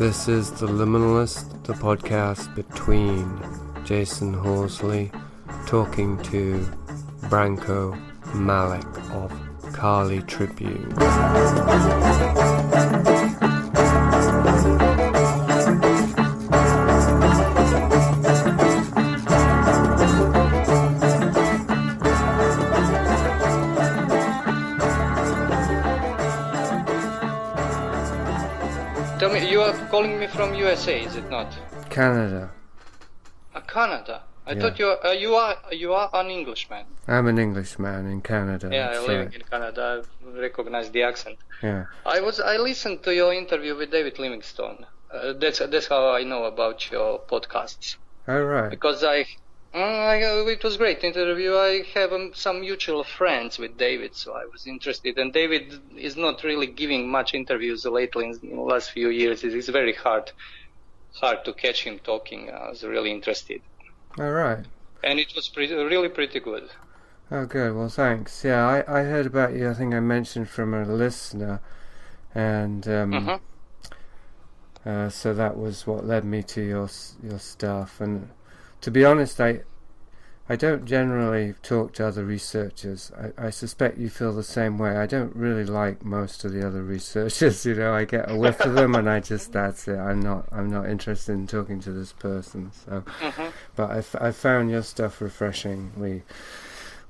This is The Liminalist, the podcast between Jasun Horsley talking to Branko Malik of Kali Tribune. Tell me, you are calling me from USA, is it not? Canada. Canada. I Yeah. thought you are an Englishman. I'm an Englishman in Canada. Yeah, that's living right. in Canada. I recognize the accent. Yeah. I listened to your interview with David Livingstone. That's how I know about your podcasts. All right. Because it was a great interview. I have some mutual friends with David, so I was interested. And David is not really giving much interviews lately in the last few years. It is very hard to catch him talking. I was really interested. All right. And it was really pretty good. Oh, good. Well, thanks. Yeah, I heard about you. I think I mentioned from a listener, and so that was what led me to your stuff. And to be honest, I don't generally talk to other researchers. I suspect you feel the same way. I don't really like most of the other researchers. You know, I get a whiff of them, and that's it. I'm not interested in talking to this person. So, but I found your stuff refreshingly.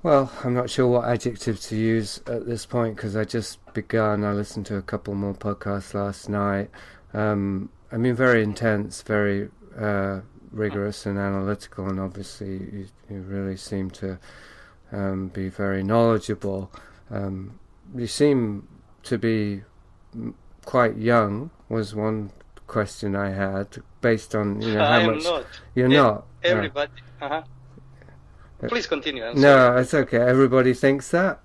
Well, I'm not sure what adjective to use at this point because I just begun. I listened to a couple more podcasts last night. I mean, very intense, very rigorous and analytical, and obviously you really seem to be very knowledgeable. You seem to be quite young, was one question I had, based on how I am much... not. You're not? Everybody. Please continue. I'm No, sorry. it's okay. Everybody thinks that?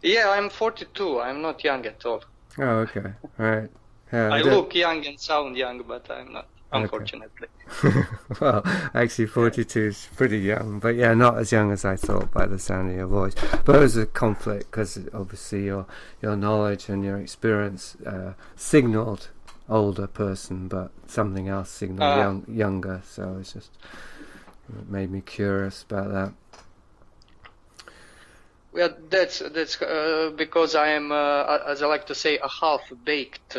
Yeah, I'm 42. I'm not young at all. Oh, okay. Right. Yeah, I don't- look young and sound young, but I'm not, unfortunately. Well, actually 42 is pretty young, but yeah, not as young as I thought by the sound of your voice. But it was a conflict because obviously your knowledge and your experience signaled older person, but something else signaled younger, so it made me curious about that. Well, that's because I am, as I like to say, a half-baked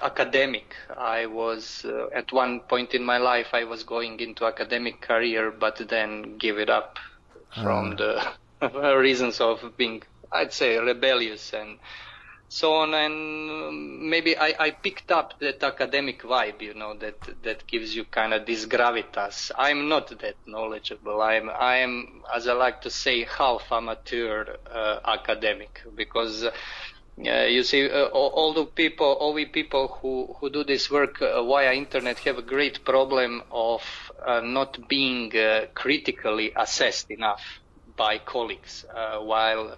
academic. I was at one point in my life I was going into academic career, but then give it up from the reasons of being, I'd say, rebellious and so on. And maybe I picked up that academic vibe, that gives you kind of this gravitas. I'm not that knowledgeable. I am, as I like to say, half amateur academic, because you see, all we people who do this work via internet have a great problem of not being critically assessed enough by colleagues, while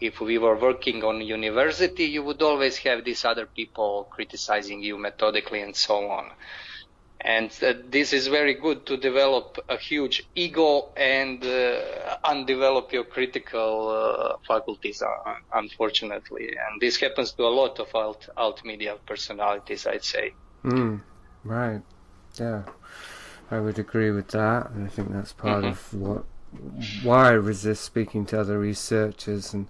if we were working on university, you would always have these other people criticizing you methodically and so on. And this is very good to develop a huge ego and undevelop your critical faculties, unfortunately. And this happens to a lot of alt media personalities, I'd say. Right. Yeah. I would agree with that, and I think that's part of why I resist speaking to other researchers, and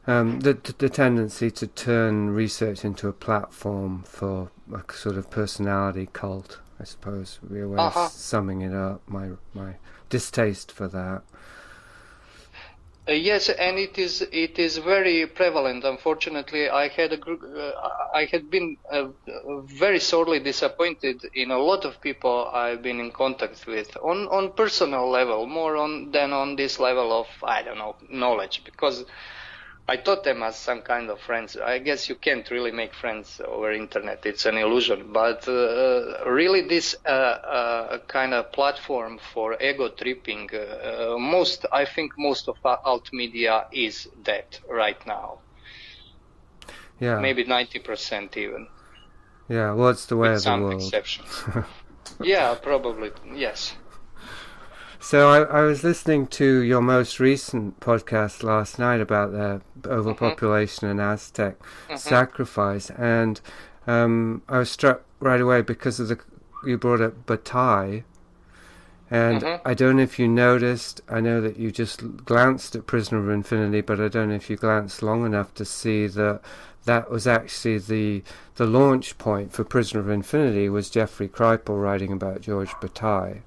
the tendency to turn research into a platform for a sort of personality cult, I suppose, would be a way of summing it up, my distaste for that. Yes, and it is very prevalent. Unfortunately, I had been very sorely disappointed in a lot of people I've been in contact with on personal level, more than on this level of, I don't know, knowledge, because I thought them as some kind of friends. I guess you can't really make friends over internet. It's an illusion. But really this kind of platform for ego tripping, I think most of alt media is that right now. Yeah. Maybe 90% even. Yeah, well, it's the way with of the some world. exceptions. Yeah, probably, yes. So I was listening to your most recent podcast last night about the overpopulation and Aztec sacrifice, and I was struck right away because of you brought up Bataille, and I don't know if you noticed. I know that you just glanced at Prisoner of Infinity, but I don't know if you glanced long enough to see that that was actually the launch point for Prisoner of Infinity was Jeffrey Kripal writing about George Bataille.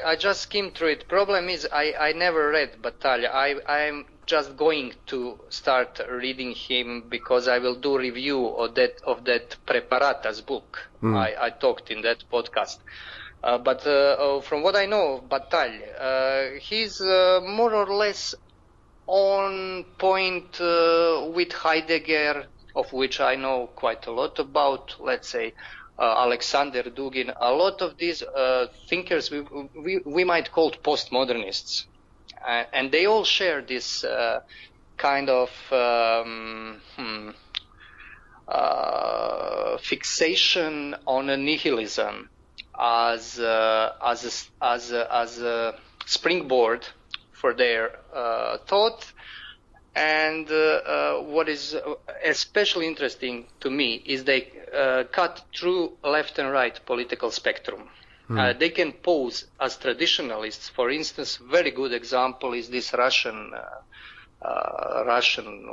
I just skimmed through it. Problem is, I never read Bataille. I'm just going to start reading him because I will do review of that Preparata's book. I talked in that podcast. But from what I know of Bataille, he's more or less on point with Heidegger, of which I know quite a lot about, let's say, Alexander Dugin. A lot of these thinkers we might call post-modernists. And they all share this kind of fixation on a nihilism as a springboard for their thought. And what is especially interesting to me is they cut through left and right political spectrum. They can pose as traditionalists. For instance, very good example is this Russian,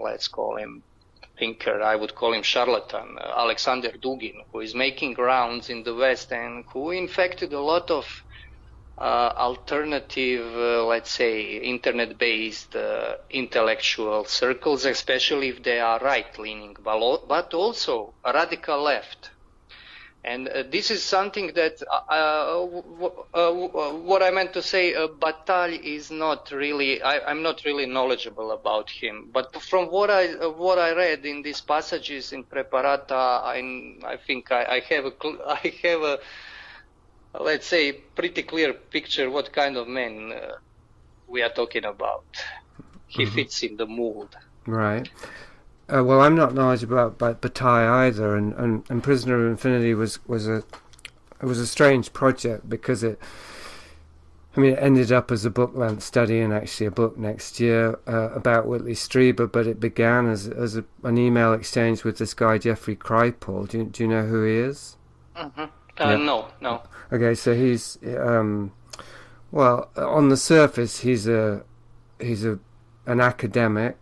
let's call him thinker, I would call him charlatan, Alexander Dugin, who is making rounds in the West and who infected a lot of alternative, let's say, internet-based intellectual circles, especially if they are right-leaning, but also radical left. And this is something that what I meant to say, Bataille is not really. I'm not really knowledgeable about him, but from what I read in these passages in Preparata, I think I have a let's say pretty clear picture what kind of man we are talking about. He fits in the mold. Right. Well, I'm not knowledgeable about Bataille either, and Prisoner of Infinity was a strange project because it ended up as a book-length study and actually a book next year about Whitley Strieber, but it began as an email exchange with this guy Jeffrey Kripal. Do you know who he is? No. Okay, so he's well, on the surface he's an academic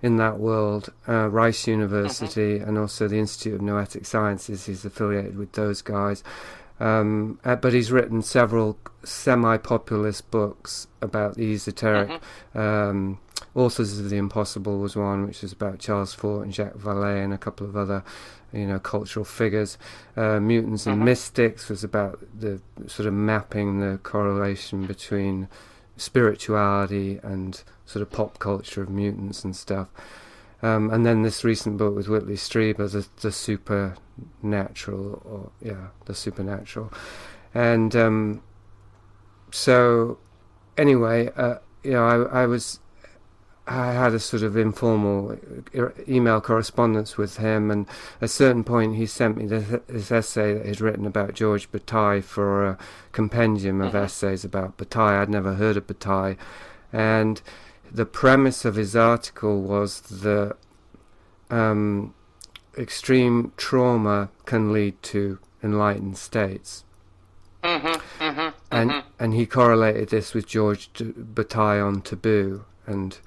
in that world, Rice University and also the Institute of Noetic Sciences. He's affiliated with those guys, but he's written several semi-populist books about the esoteric. Authors of the Impossible was one, which was about Charles Fort and Jacques Vallée and a couple of other cultural figures. Mutants and Mystics was about the sort of mapping the correlation between spirituality and sort of pop culture of mutants and stuff. And then this recent book with Whitley Strieber, the Supernatural, the Supernatural. And so anyway, I had a sort of informal email correspondence with him, and at a certain point he sent me this essay that he'd written about George Bataille for a compendium of essays about Bataille. I'd never heard of Bataille, and the premise of his article was that extreme trauma can lead to enlightened states. And he correlated this with George Bataille on Taboo and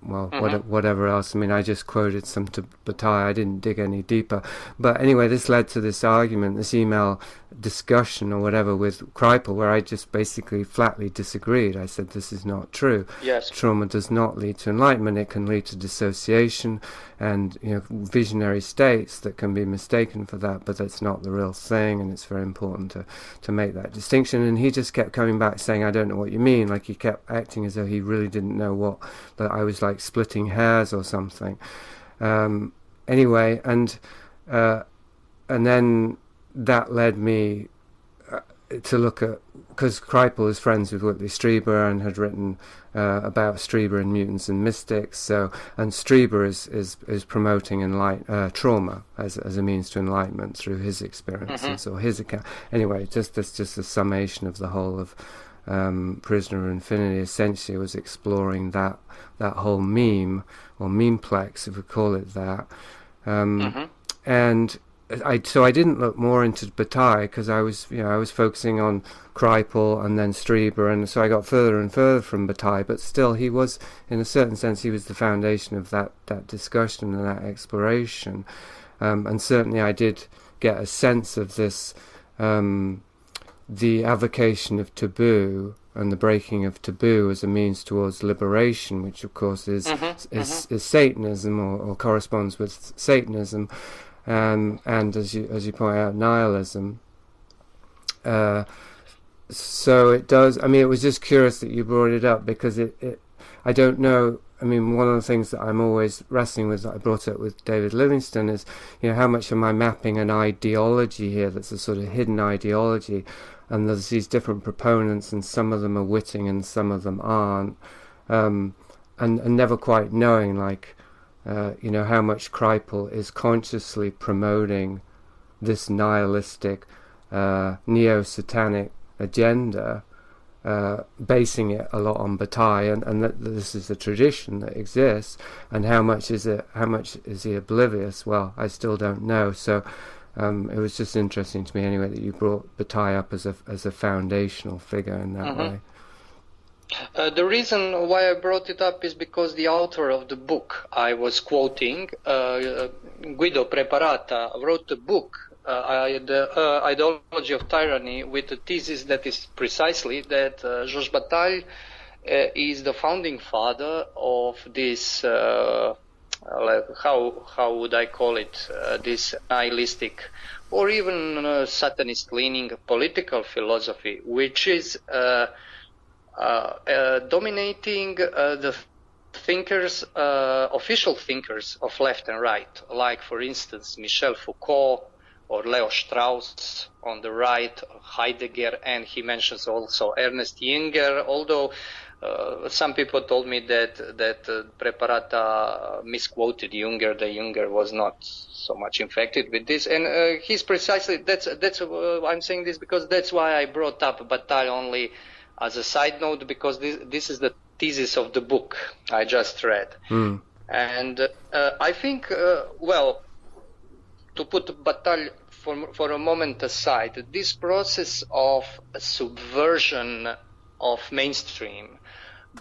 whatever else. I just quoted some to Bataille. I didn't dig any deeper. But anyway, this led to this argument, this email discussion or whatever with Kripal, where I just basically flatly disagreed. I said this is not true. Yes. Trauma does not lead to enlightenment. It can lead to dissociation and visionary states that can be mistaken for that, but that's not the real thing, and it's very important to make that distinction. And he just kept coming back saying, I don't know what you mean. Like he kept acting as though he really didn't know that I was like splitting hairs or something. Anyway, and then that led me to look at, because Kripal is friends with Whitley Strieber and had written about Strieber and mutants and mystics. And Strieber is promoting trauma as a means to enlightenment through his experiences or his account. Anyway, that's just a summation of the whole of Prisoner of Infinity essentially was exploring that whole meme, or memeplex, if we call it that. And I didn't look more into Bataille because I was focusing on Kripal and then Strieber, and so I got further and further from Bataille. But still, he was, in a certain sense, he was the foundation of that discussion and that exploration. And certainly, I did get a sense of this, the avocation of taboo and the breaking of taboo as a means towards liberation, which of course is Satanism, or corresponds with Satanism. And as you point out, nihilism. So it does. I mean, it was just curious that you brought it up, because it I don't know. I mean, one of the things that I'm always wrestling with, that I brought up with David Livingstone, is, how much am I mapping an ideology here that's a sort of hidden ideology, and there's these different proponents, and some of them are witting and some of them aren't, and never quite knowing, like, how much Kripal is consciously promoting this nihilistic, neo-Satanic agenda, basing it a lot on Bataille, and that this is a tradition that exists, and how much is he oblivious? Well, I still don't know. So it was just interesting to me anyway that you brought Bataille up as a foundational figure in that way. The reason why I brought it up is because the author of the book I was quoting, Guido Preparata, wrote a book, The Ideology of Tyranny, with a thesis that is precisely that Georges Bataille is the founding father of this, how would I call it, this nihilistic or even Satanist-leaning political philosophy, which is dominating the thinkers, official thinkers of left and right, like, for instance, Michel Foucault or Leo Strauss on the right, Heidegger, and he mentions also Ernest Jünger, although some people told me that Preparata misquoted Jünger, that Jünger was not so much infected with this, and he's precisely, that's I'm saying this because that's why I brought up Bataille only as a side note, because this is the thesis of the book I just read. And I think, to put Bataille for a moment aside, this process of subversion of mainstream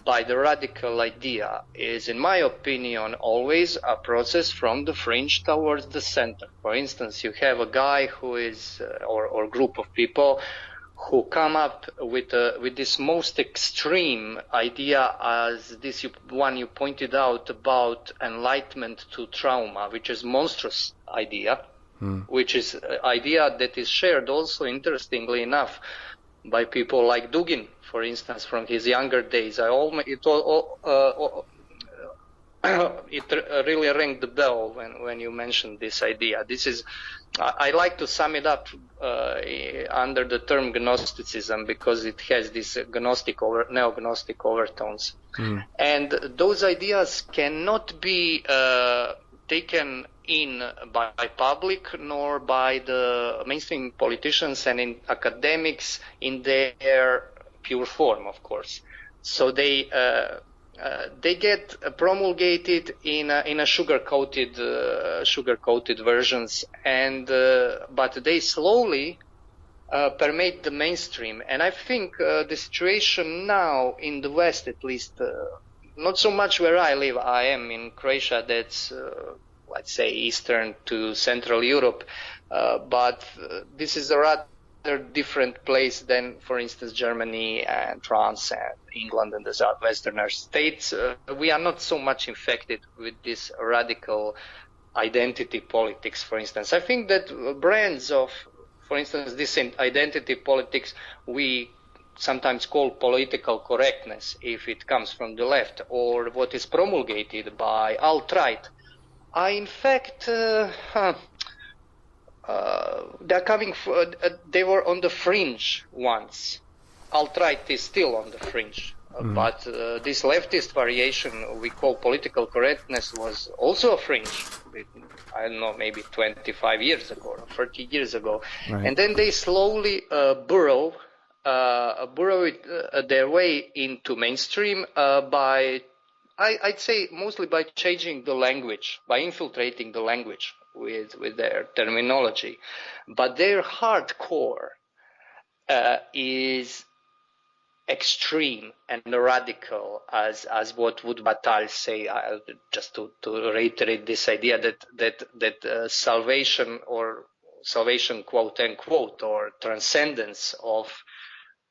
by the radical idea is, in my opinion, always a process from the fringe towards the center. For instance, you have a guy who is, or group of people who come up with this most extreme idea, as this one you pointed out about enlightenment to trauma, which is monstrous idea, which is idea that is shared also, interestingly enough, by people like Dugin, for instance, from his younger days. It really rang the bell when you mentioned this idea. This is, I like to sum it up under the term Gnosticism, because it has this neo-Gnostic overtones. And those ideas cannot be taken in by public nor by the mainstream politicians and in academics in their pure form, of course. So they get promulgated in a sugar-coated versions, and but they slowly permeate the mainstream. And I think the situation now in the West, at least, not so much where I live. I am in Croatia, that's let's say Eastern to Central Europe, but this is a rather different place than, for instance, Germany and France and England and the Western states. We are not so much infected with this radical identity politics, for instance. I think that brands of, for instance, this identity politics we sometimes call political correctness, if it comes from the left, or what is promulgated by alt-right, are in fact they're coming. They were on the fringe once. Alt-right is still on the fringe, but this leftist variation we call political correctness was also a fringe. I don't know, maybe 25 years ago or 30 years ago, and then they slowly burrow burrow their way into mainstream by, I'd say, mostly by changing the language, by infiltrating the language with their terminology. But their hardcore is extreme and radical, as what would Bataille say, just to reiterate this idea that salvation, or salvation quote unquote, or transcendence of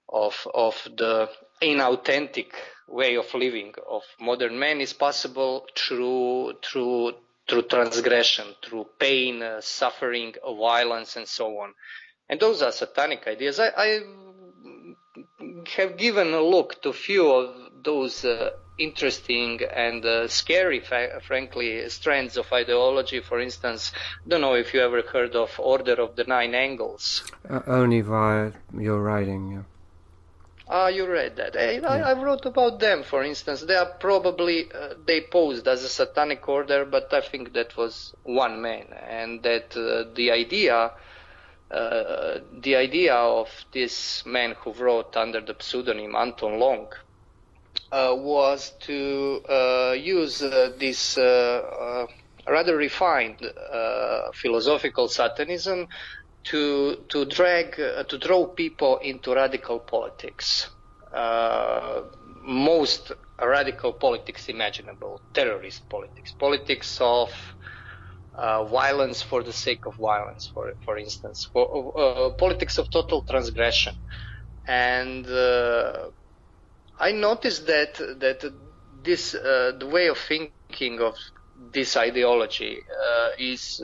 the inauthentic way of living of modern man is possible through transgression, through pain, suffering, violence, and so on. And those are satanic ideas. I have given a look to a few of those interesting and scary, frankly, strands of ideology. For instance, don't know if you ever heard of Order of the Nine Angles. Only via your writing, yeah. You read that. I wrote about them, for instance. They are probably, they posed as a satanic order, but I think that was one man, and that the idea of this man who wrote under the pseudonym Anton Long was to use this rather refined philosophical Satanism to draw people into radical politics, most radical politics imaginable, terrorist politics of violence for the sake of violence, for instance, politics of total transgression. And I noticed that this the way of thinking of this ideology is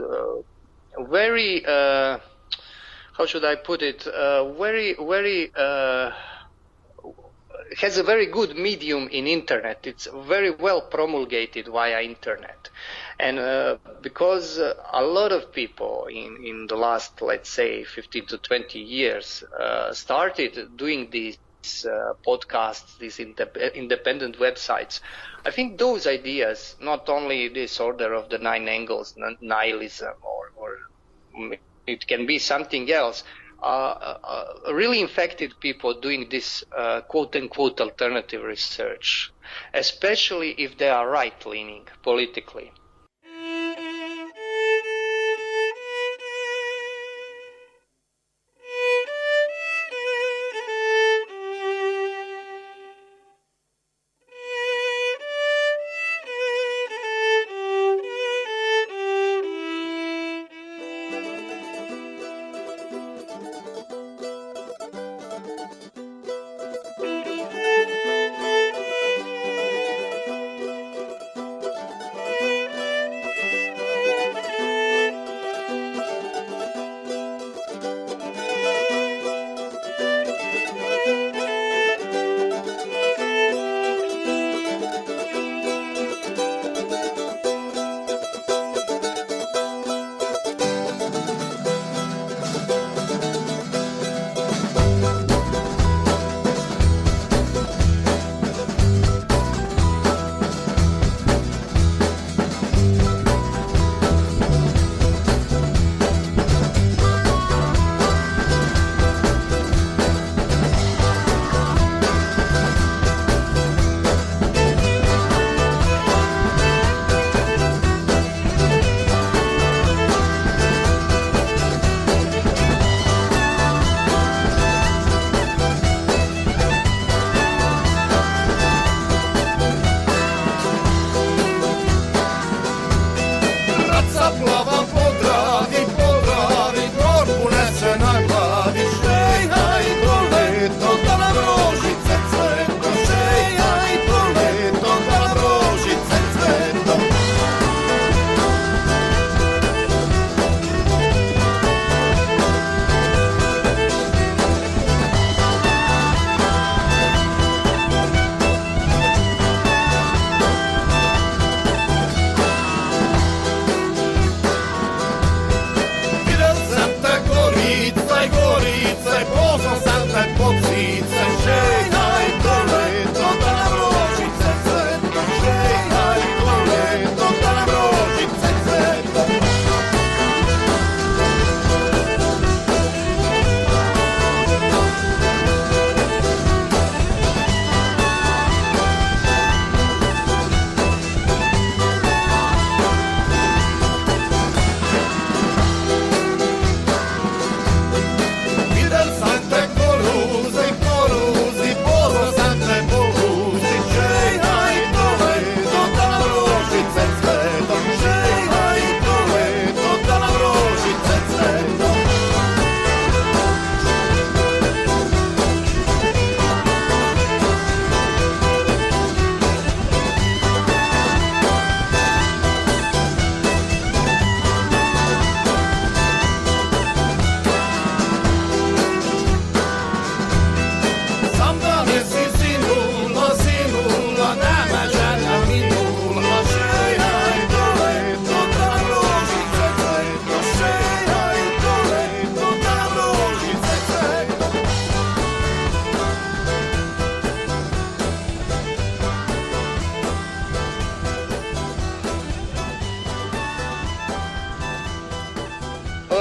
very how should I put it? Very has a very good medium in internet. It's very well promulgated via internet, and because a lot of people in the last, let's say, 15 to 20 years started doing these podcasts, these independent websites, I think those ideas, not only this Order of the Nine Angles, nihilism, or it can be something else, really infected people doing this quote-unquote alternative research, especially if they are right-leaning politically.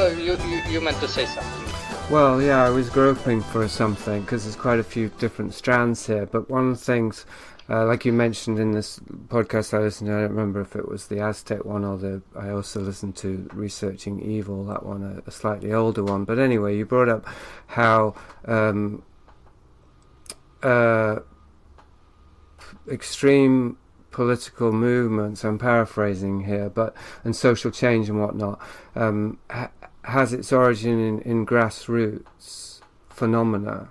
you meant to say something. Well, yeah, I was groping for something because there's quite a few different strands here. But one of the things, like you mentioned in this podcast I listened to, I don't remember if it was the Aztec one or I also listened to Researching Evil, that one, a slightly older one. But anyway, you brought up how extreme political movements, I'm paraphrasing here, and social change and whatnot, has its origin in grassroots phenomena,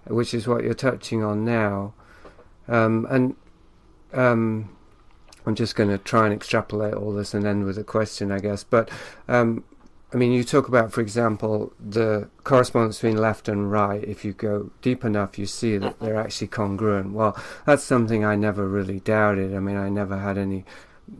which is what you're touching on now. I'm just going to try and extrapolate all this and end with a question, I guess. But I mean, you talk about, for example, the correspondence between left and right. If you go deep enough, you see that they're actually congruent. Well, that's something I never really doubted. I mean, I never had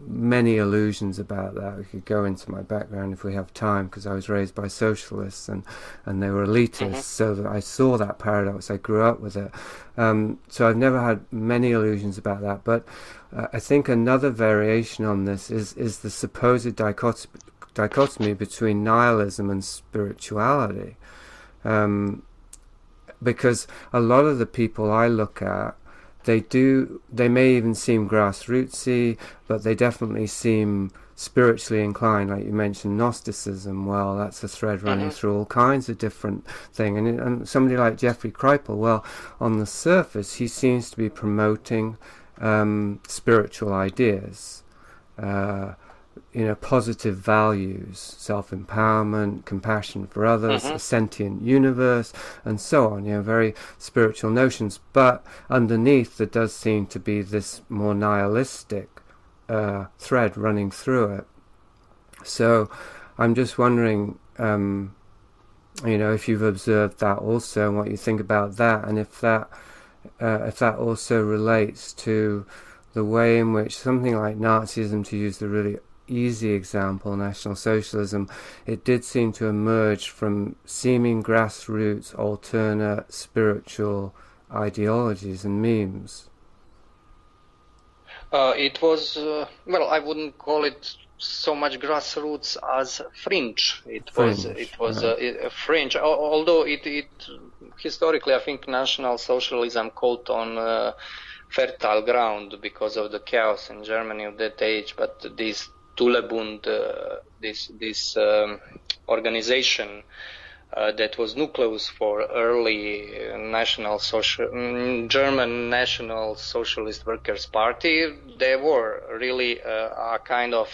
many illusions about that. We could go into my background if we have time, because I was raised by socialists and they were elitists, so that I saw that paradox. I grew up with it. So I've never had many illusions about that. But I think another variation on this is the supposed dichotomy between nihilism and spirituality, because a lot of the people I look at, they may even seem grassrootsy, but they definitely seem spiritually inclined. Like you mentioned Gnosticism, well, that's a thread running through all kinds of different things. And somebody like Jeffrey Kripal, well, on the surface he seems to be promoting spiritual ideas, positive values, self-empowerment, compassion for others, a sentient universe, and so on, very spiritual notions. But underneath there does seem to be this more nihilistic thread running through it. So I'm just wondering, if you've observed that also, and what you think about that, and if that also relates to the way in which something like Nazism, to use the really easy example, National Socialism, it did seem to emerge from seeming grassroots alternate spiritual ideologies and memes. It was, I wouldn't call it so much grassroots as fringe. It was a fringe, although it historically, I think National Socialism caught on fertile ground because of the chaos in Germany of that age, but this Tulebund, this organization that was nucleus for early German National Socialist Workers' Party, they were really a kind of,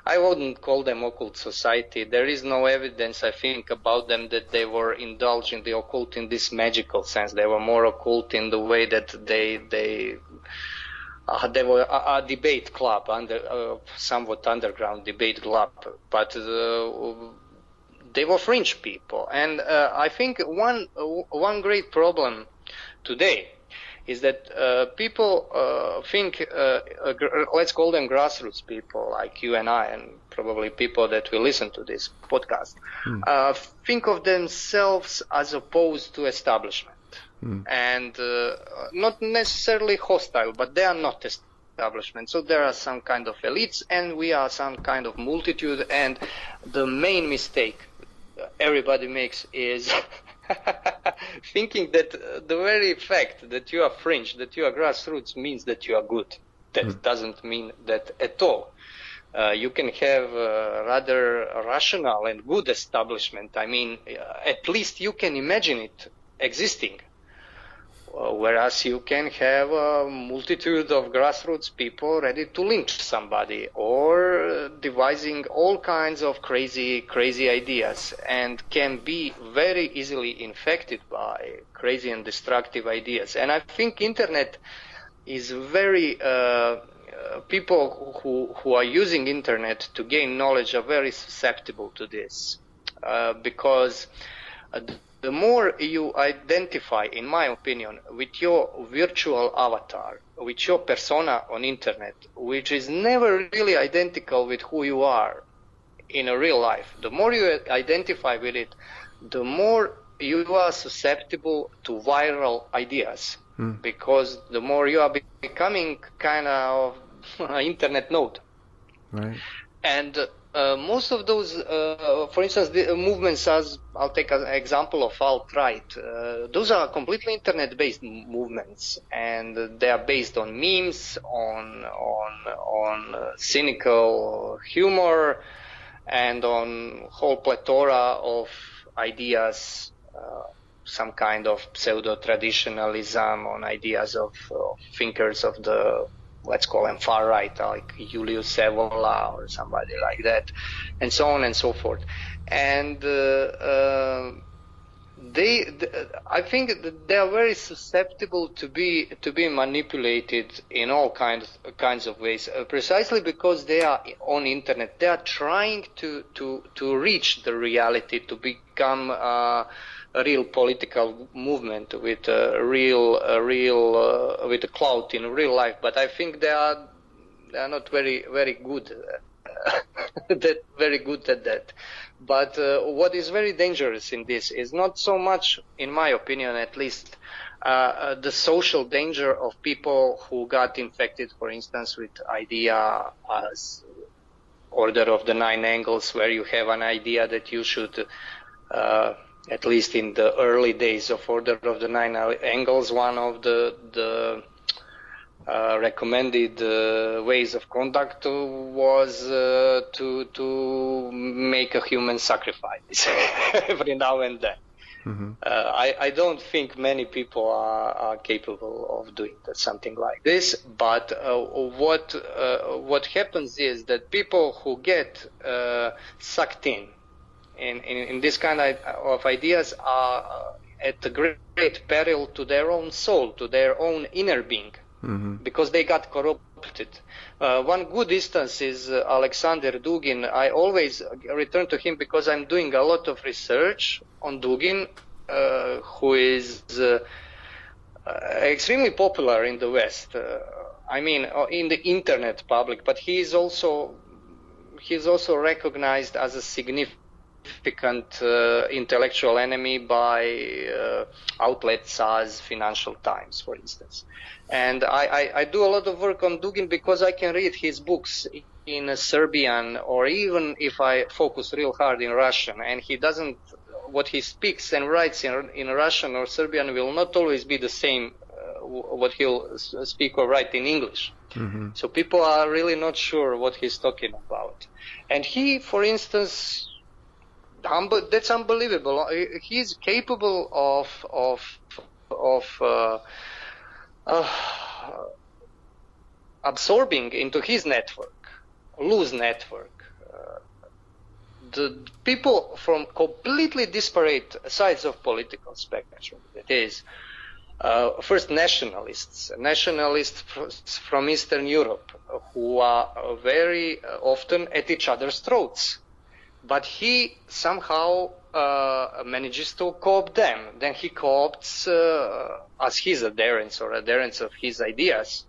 I wouldn't call them occult society. There is no evidence, I think, about them that they were indulging the occult in this magical sense. They were more occult in the way that they were a debate club, somewhat underground debate club, but they were fringe people. And I think one great problem today is that people think, let's call them grassroots people like you and I, and probably people that will listen to this podcast, think of themselves as opposed to establishment. And not necessarily hostile, but they are not establishment. So there are some kind of elites, and we are some kind of multitude. And the main mistake everybody makes is thinking that the very fact that you are fringe, that you are grassroots, means that you are good. That doesn't mean that at all. You can have a rather rational and good establishment. I mean, at least you can imagine it existing. Whereas you can have a multitude of grassroots people ready to lynch somebody or devising all kinds of crazy ideas, and can be very easily infected by crazy and destructive ideas. And I think internet is very people who are using internet to gain knowledge are very susceptible to this, because the more you identify, in my opinion, with your virtual avatar, with your persona on internet, which is never really identical with who you are in a real life, the more you identify with it, the more you are susceptible to viral ideas, because the more you are becoming kind of internet node. Right. And most of those, for instance, the movements, as I'll take an example of alt-right, those are completely internet-based movements, and they are based on memes, on cynical humor, and on whole plethora of ideas, some kind of pseudo-traditionalism, on ideas of thinkers of the, let's call them far right, like Julius Evola or somebody like that, and so on and so forth. And I think that they are very susceptible to be manipulated in all kinds of ways, precisely because they are on internet. They are trying to reach the reality, to become a real political movement with with a clout in real life. But I think they are not very good very good at that. But what is very dangerous in this is not so much, in my opinion at least, the social danger of people who got infected, for instance, with idea as Order of the Nine Angles, where you have an idea that you should, at least in the early days of Order of the Nine Angles, one of the recommended ways of conduct was to make a human sacrifice every now and then. Mm-hmm. I don't think many people are capable of doing something like this, but what happens is that people who get sucked in this kind of ideas are at a great peril to their own soul, to their own inner being. Mm-hmm. Because they got corrupted. One good instance is Alexander Dugin. I always return to him because I'm doing a lot of research on Dugin, who is extremely popular in the West. I mean, in the internet public, but he's also recognized as a significant intellectual enemy by outlets as Financial Times, for instance. And I do a lot of work on Dugin because I can read his books in Serbian, or even if I focus real hard in Russian, and what he speaks and writes in Russian or Serbian will not always be the same what he'll speak or write in English. Mm-hmm. So people are really not sure what he's talking about. And he, for instance, that's unbelievable. He's capable of absorbing into his loose network, the people from completely disparate sides of political spectrum. That is, first nationalists from Eastern Europe, who are very often at each other's throats. But he somehow manages to co-opt them. Then he co-opts, as his adherents or adherents of his ideas,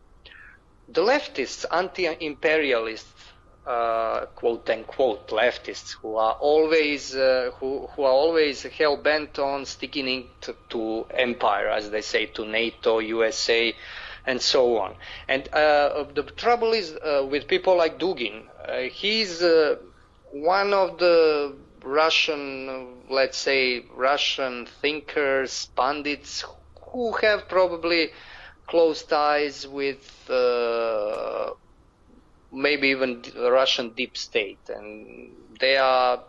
the leftists, anti-imperialists, quote-unquote leftists, who are always hell bent on sticking to empire, as they say, to NATO, USA, and so on. And the trouble is with people like Dugin. He's one of the Russian thinkers, pundits, who have probably close ties with maybe even Russian deep state, and they are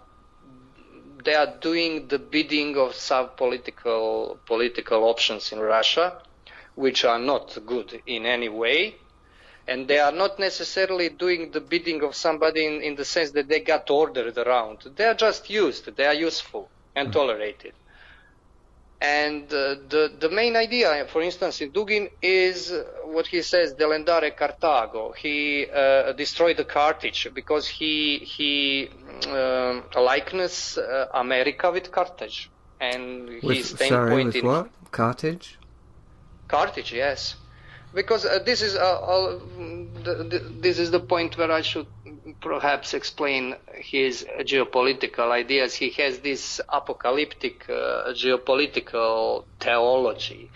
doing the bidding of some political options in Russia, which are not good in any way. And they are not necessarily doing the bidding of somebody in the sense that they got ordered around. They are just used. They are useful and tolerated. And the main idea, for instance, in Dugin is what he says, delendare Carthago. He destroyed the Carthage because he likens America with Carthage. And his standpoint with what? Carthage? Carthage, yes. Because this is the point where I should perhaps explain his geopolitical ideas. He has this apocalyptic geopolitical theology,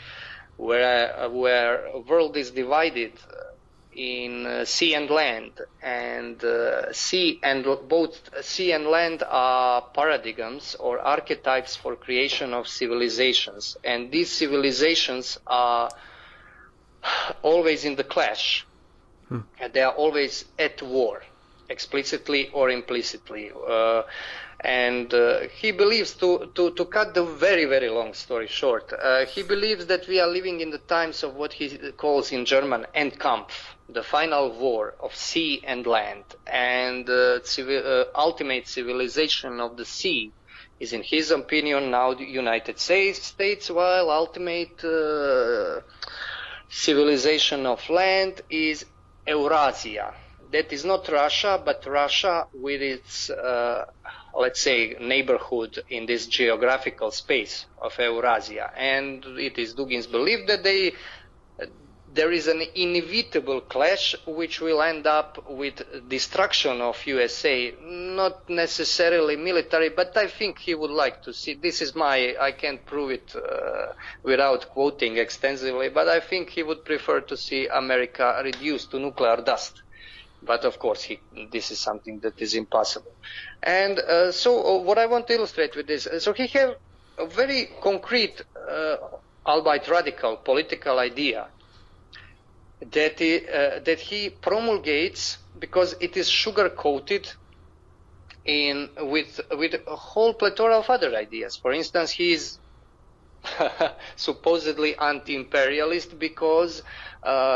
where world is divided in sea and land, and both sea and land are paradigms or archetypes for creation of civilizations, and these civilizations are always in the clash. And they are always at war, explicitly or implicitly. And he believes, to cut the very, very long story short, he believes that we are living in the times of what he calls in German Endkampf, the final war of sea and land. And ultimate civilization of the sea is, in his opinion, now the United States, while ultimate civilization of land is Eurasia. That is not Russia, but Russia with its, let's say, neighborhood in this geographical space of Eurasia. And it is Dugin's belief that there is an inevitable clash which will end up with destruction of USA, not necessarily military, but I think he would like to see, this is I can't prove it without quoting extensively, but I think he would prefer to see America reduced to nuclear dust. But of course, this is something that is impossible. And so what I want to illustrate with this, so he has a very concrete, albeit radical, political idea that he promulgates because it is sugar-coated with a whole plethora of other ideas. For instance, he is supposedly anti-imperialist because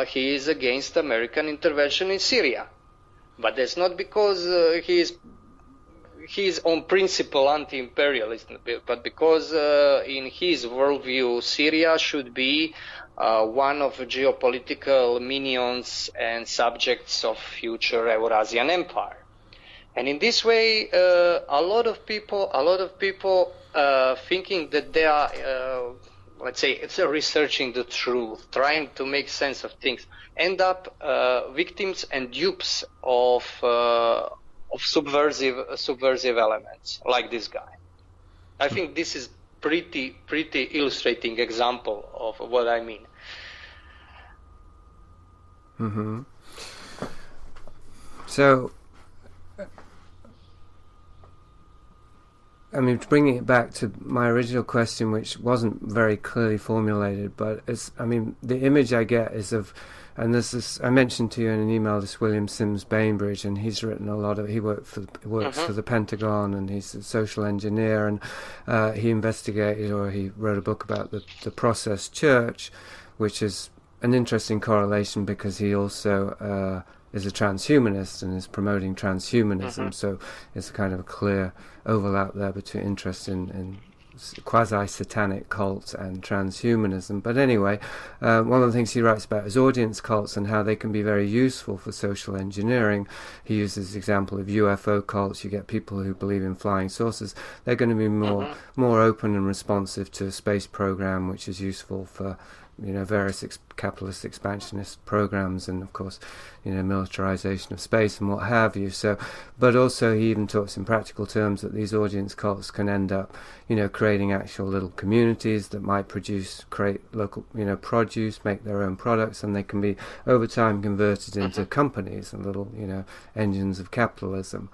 he is against American intervention in Syria. But that's not because he is on principle anti-imperialist, but because in his worldview, Syria should be one of the geopolitical minions and subjects of future Eurasian empire. And in this way, a lot of people thinking that they are, let's say, it's researching the truth, trying to make sense of things, end up victims and dupes of subversive elements, like this guy. I think this is pretty illustrating example of what I mean. Mm-hmm. So, I mean, bringing it back to my original question, which wasn't very clearly formulated, but the image I get is of, and this is, I mentioned to you in an email, this William Sims Bainbridge, and he's written a lot of, he works for the Pentagon, and he's a social engineer, and he investigated, or he wrote a book about the process church, which is an interesting correlation because he also is a transhumanist and is promoting transhumanism, so it's a kind of a clear overlap there between interest in quasi-satanic cults and transhumanism. But anyway, one of the things he writes about is audience cults and how they can be very useful for social engineering. He uses the example of UFO cults. You get people who believe in flying saucers. They're going to be more open and responsive to a space program, which is useful for various capitalist expansionist programs, and of course, militarization of space and what have you. So, but also he even talks in practical terms that these audience cults can end up, creating actual little communities that might create local, produce, make their own products, and they can be over time converted into companies and little, engines of capitalism.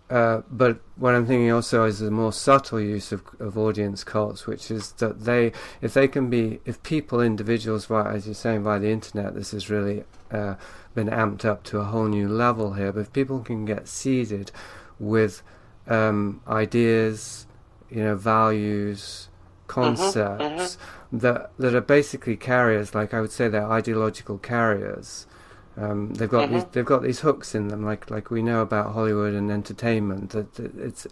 But what I'm thinking also is a more subtle use of audience cults, which is that if people, individuals, as you're saying, via the internet, this has really been amped up to a whole new level here. But if people can get seeded with ideas, values, concepts that are basically carriers, like I would say they're ideological carriers. They've got these hooks in them, like we know about Hollywood and entertainment. That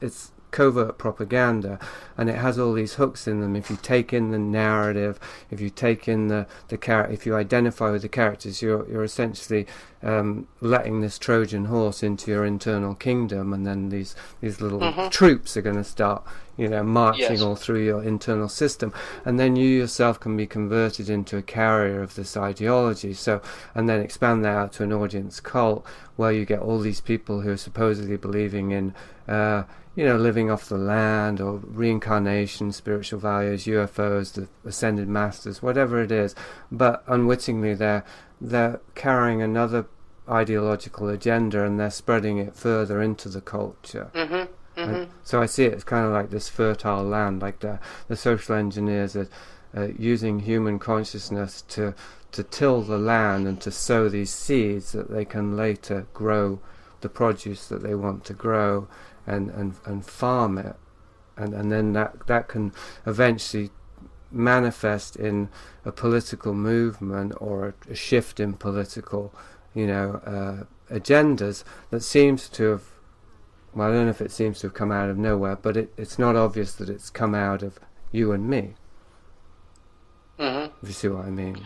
it's covert propaganda, and it has all these hooks in them. If you take in the narrative, if you take in the character, if you identify with the characters, you're essentially letting this Trojan horse into your internal kingdom, and then these little troops are going to start, marching all through your internal system, and then you yourself can be converted into a carrier of this ideology. So, and then expand that out to an audience cult where you get all these people who are supposedly believing in, living off the land, or reincarnation, spiritual values, UFOs, the ascended masters, whatever it is, but unwittingly they're carrying another ideological agenda, and they're spreading it further into the culture. So I see it as kind of like this fertile land, like the social engineers are using human consciousness to till the land and to sow these seeds that they can later grow the produce that they want to grow and farm it, and then that can eventually manifest in a political movement or a shift in political agendas that seems to have, well, I don't know if it seems to have come out of nowhere, but it's not obvious that it's come out of you and me. If you see what I mean.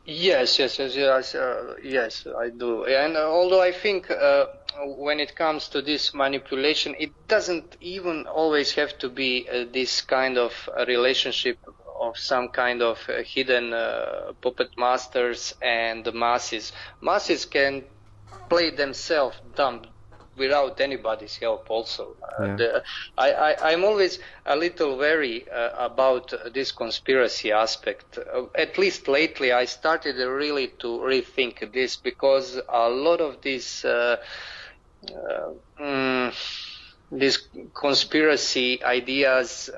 Yes, I do. And although I think when it comes to this manipulation, it doesn't even always have to be this kind of relationship of some kind of hidden puppet masters and the masses. Masses can play themselves dumb without anybody's help also. I'm always a little wary about this conspiracy aspect. At least lately I started really to rethink this, because a lot of these conspiracy ideas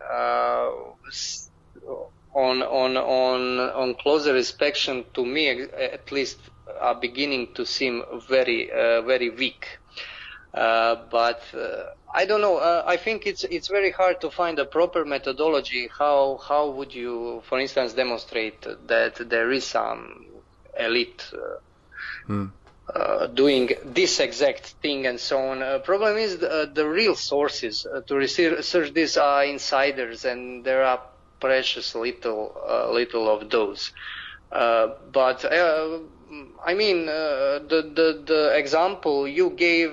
on closer inspection, to me at least, are beginning to seem very very weak. But I don't know. I think it's very hard to find a proper methodology. How would you, for instance, demonstrate that there is some elite doing this exact thing and so on? Problem is the real sources to research this are insiders, and there are precious little of those. But I mean, the example you gave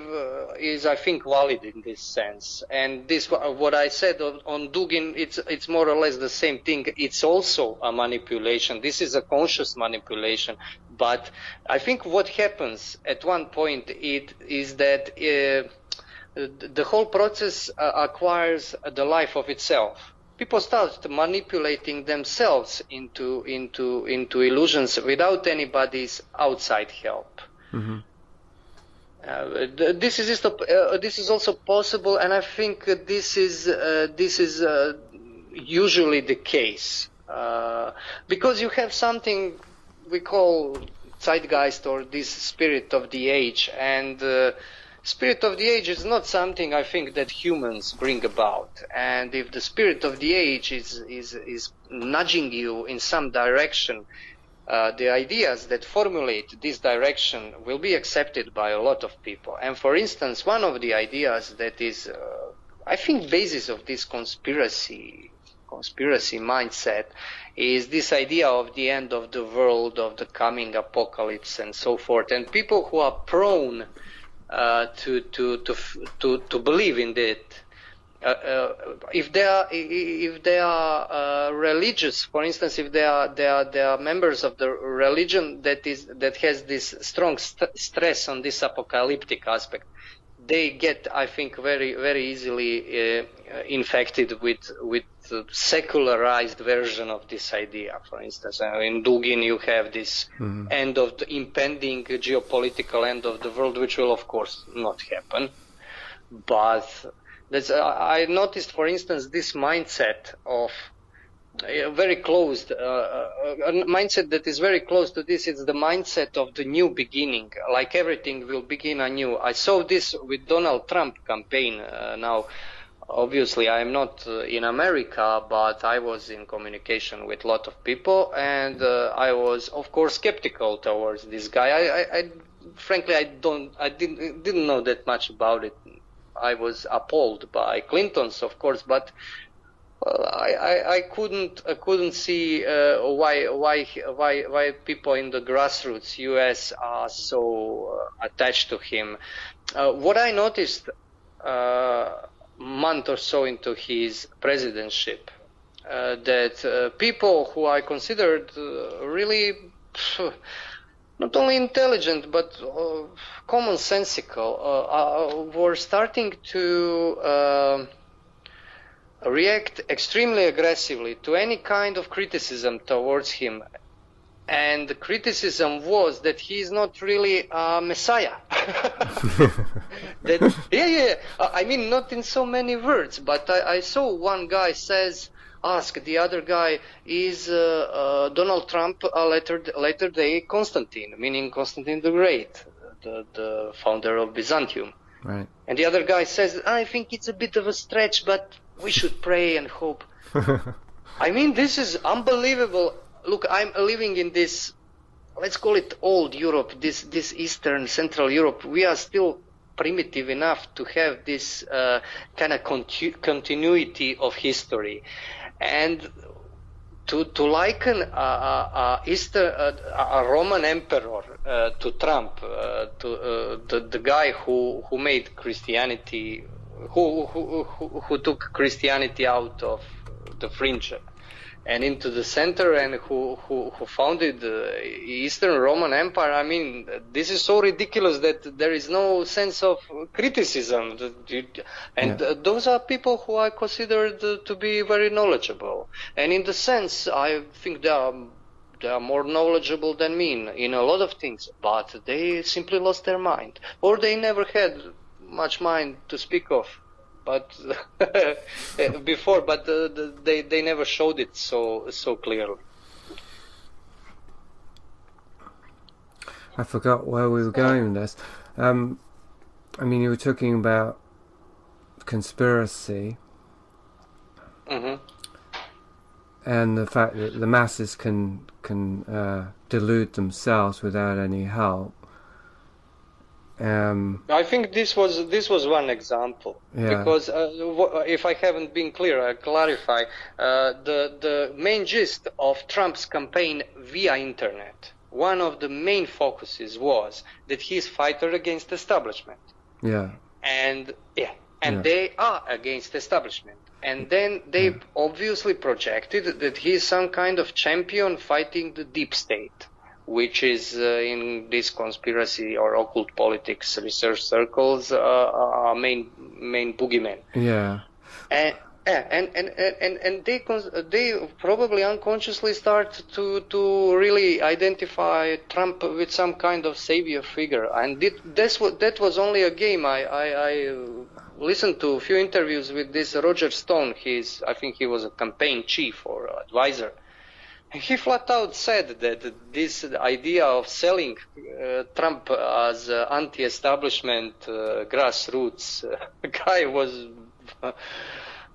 is, I think, valid in this sense. And this, what I said on Dugin, it's more or less the same thing. It's also a manipulation. This is a conscious manipulation. But I think what happens at one point is that the whole process acquires the life of itself. People start manipulating themselves into illusions without anybody's outside help. This is also possible, and I think this is usually the case, because you have something we call zeitgeist, or this spirit of the age, and spirit of the age is not something, I think, that humans bring about. And if the spirit of the age is nudging you in some direction, the ideas that formulate this direction will be accepted by a lot of people. And for instance, one of the ideas that is, I think, basis of this conspiracy mindset is this idea of the end of the world, of the coming apocalypse, and so forth. And people who are prone to believe in it, if they are religious, for instance, if they are members of the religion that has this strong stress on this apocalyptic aspect, they get, I think, very very easily infected with secularized version of this idea. For instance, in Dugin you have this end of the impending geopolitical end of the world, which will of course not happen. But I noticed, for instance, this mindset of very closed, a mindset that is very close to this. It's the mindset of the new beginning, like everything will begin anew. I saw this with Donald Trump campaign now. Obviously, I am not in America, but I was in communication with a lot of people, and I was, of course, skeptical towards this guy. I frankly, I didn't know that much about it. I was appalled by Clinton's, of course, but Well, I couldn't see why people in the grassroots U.S. are so attached to him. What I noticed month or so into his presidency, that people who I considered really not only intelligent but commonsensical were starting to react extremely aggressively to any kind of criticism towards him. And the criticism was that he is not really a messiah. I mean, not in so many words, but I saw one guy ask the other guy, is Donald Trump a later day Constantine, meaning Constantine the Great, the founder of Byzantium? Right. And the other guy says, I think it's a bit of a stretch, but we should pray and hope. I mean, this is unbelievable. Look, I'm living in this, let's call it old Europe, this Eastern Central Europe. We are still primitive enough to have this kind of continuity of history. And to liken a Roman emperor to Trump, to the guy who made Christianity, who took Christianity out of the fringe and into the center, and who founded the Eastern Roman Empire. I mean, this is so ridiculous that there is no sense of criticism. And those are people who I considered to be very knowledgeable. And in the sense, I think they are more knowledgeable than me in a lot of things, but they simply lost their mind, or they never had much mind to speak of. But before, but they never showed it so clearly. I forgot where we were going with this. I mean, you were talking about conspiracy, and the fact that the masses can delude themselves without any help. I think this was one example, because if I haven't been clear, I'll clarify. The main gist of Trump's campaign via internet, one of the main focuses was that he's fighter against establishment. And they are against establishment. And then they obviously projected that he's some kind of champion fighting the deep state, which is in this conspiracy or occult politics research circles a main boogeyman. And they probably unconsciously start to really identify Trump with some kind of savior figure. And that was only a game. I listened to a few interviews with this Roger Stone. I think he was a campaign chief or advisor. He flat out said that this idea of selling Trump as anti-establishment grassroots guy was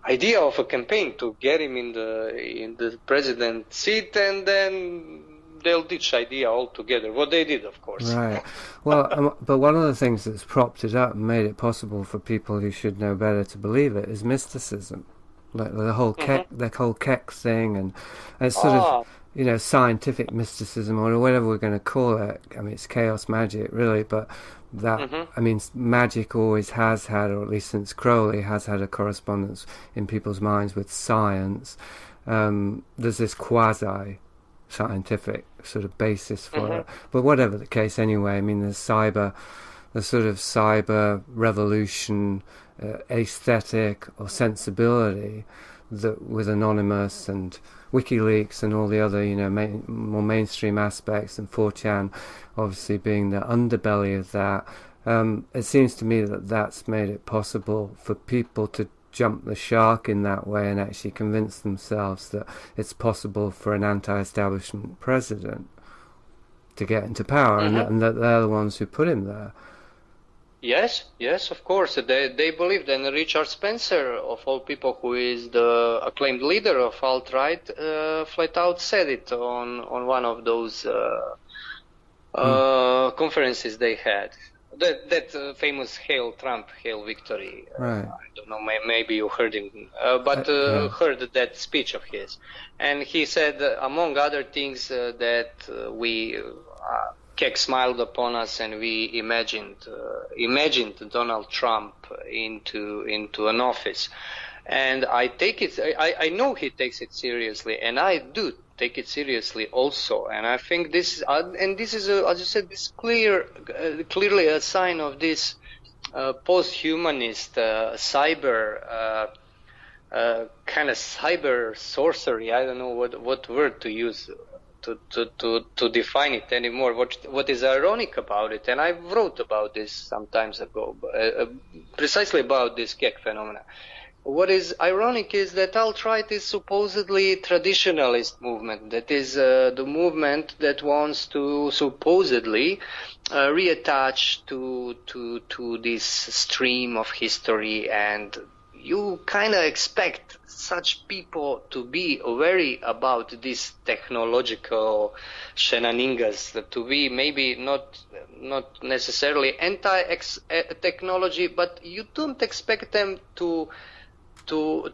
idea of a campaign to get him in the president seat, and then they'll ditch idea altogether. What they did, of course. Right. Well, but one of the things that's propped it up and made it possible for people who should know better to believe it is mysticism. Like the whole Keck thing, and it's sort of, scientific mysticism, or whatever we're going to call it. I mean, it's chaos magic, really, but that, I mean, magic always has had, or at least since Crowley, has had a correspondence in people's minds with science. There's this quasi-scientific sort of basis for it. But whatever the case, anyway, I mean, the sort of cyber revolution, aesthetic or sensibility that with Anonymous and WikiLeaks and all the other more mainstream aspects, and 4chan obviously being the underbelly of that, it seems to me that that's made it possible for people to jump the shark in that way and actually convince themselves that it's possible for an anti-establishment president to get into power, and that they're the ones who put him there. Yes, of course. They believed, and Richard Spencer, of all people, who is the acclaimed leader of alt-right, flat out said it on one of those conferences they had. that famous "Hail Trump, Hail Victory." Right. I don't know, maybe you heard him, but heard that speech of his, and he said, among other things, that we Keck smiled upon us, and we imagined Donald Trump into an office, and I take it. I know he takes it seriously, and I do take it seriously also. And I think this is, as you said, this clearly a sign of this post-humanist cyber kind of cyber-sorcery. I don't know what word to use to define it anymore. What is ironic about it, and I wrote about this some times ago, precisely about this Keck phenomena. What is ironic is that alt-right is supposedly traditionalist movement. That is the movement that wants to supposedly reattach to this stream of history, and you kind of expect such people to be wary about this technological shenanigans, to be maybe not necessarily anti-technology, but you don't expect them to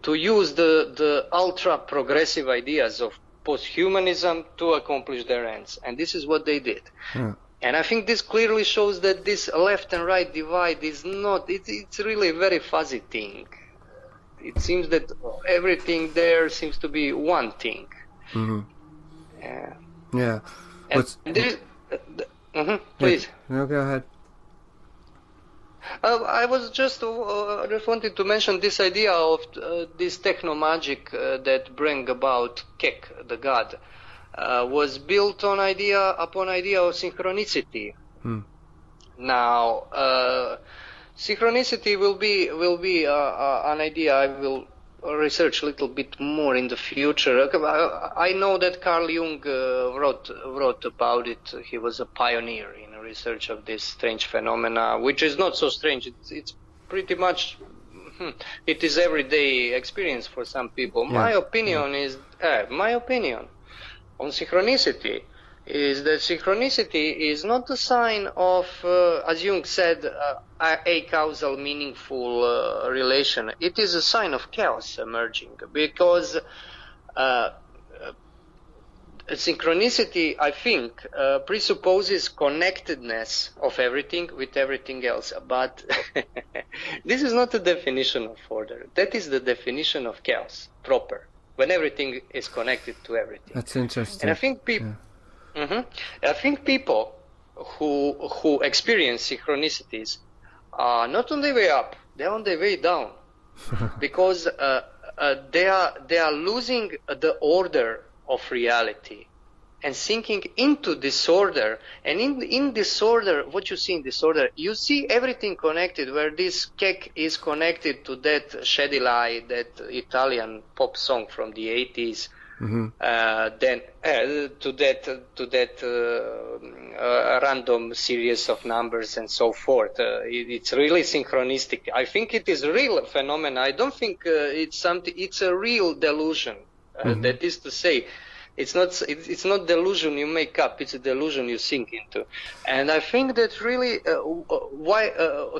use the ultra-progressive ideas of post-humanism to accomplish their ends. And this is what they did. Yeah. And I think this clearly shows that this left and right divide is not, it's really a very fuzzy thing. It seems that everything there seems to be one thing. Mm-hmm. Yeah. And there is, please. No, go ahead. I was just wanted to mention this idea of this techno-magic that bring about Keck, the god, was built upon idea of synchronicity. Now, synchronicity will be an idea I will research a little bit more in the future. I know that Carl Jung wrote about it. He was a pioneer in research of this strange phenomena, which is not so strange. It's pretty much it is everyday experience for some people. Yeah. My opinion on synchronicity is that synchronicity is not a sign of, as Jung said, a causal, meaningful relation. It is a sign of chaos emerging, because synchronicity, I think, presupposes connectedness of everything with everything else. But this is not the definition of order. That is the definition of chaos proper, when everything is connected to everything. That's interesting. And I think people... Yeah. I think people who experience synchronicities are not on their way up; they're on their way down, because they are losing the order of reality and sinking into disorder. And in disorder, what you see in disorder, you see everything connected. Where this Keck is connected to that Shady Lie, that Italian pop song from the 80s. Then to that random series of numbers and so forth. It's really synchronistic. I think it is a real phenomenon. I don't think it's something. It's a real delusion. That is to say, it's not delusion you make up. It's a delusion you sink into. And I think that really,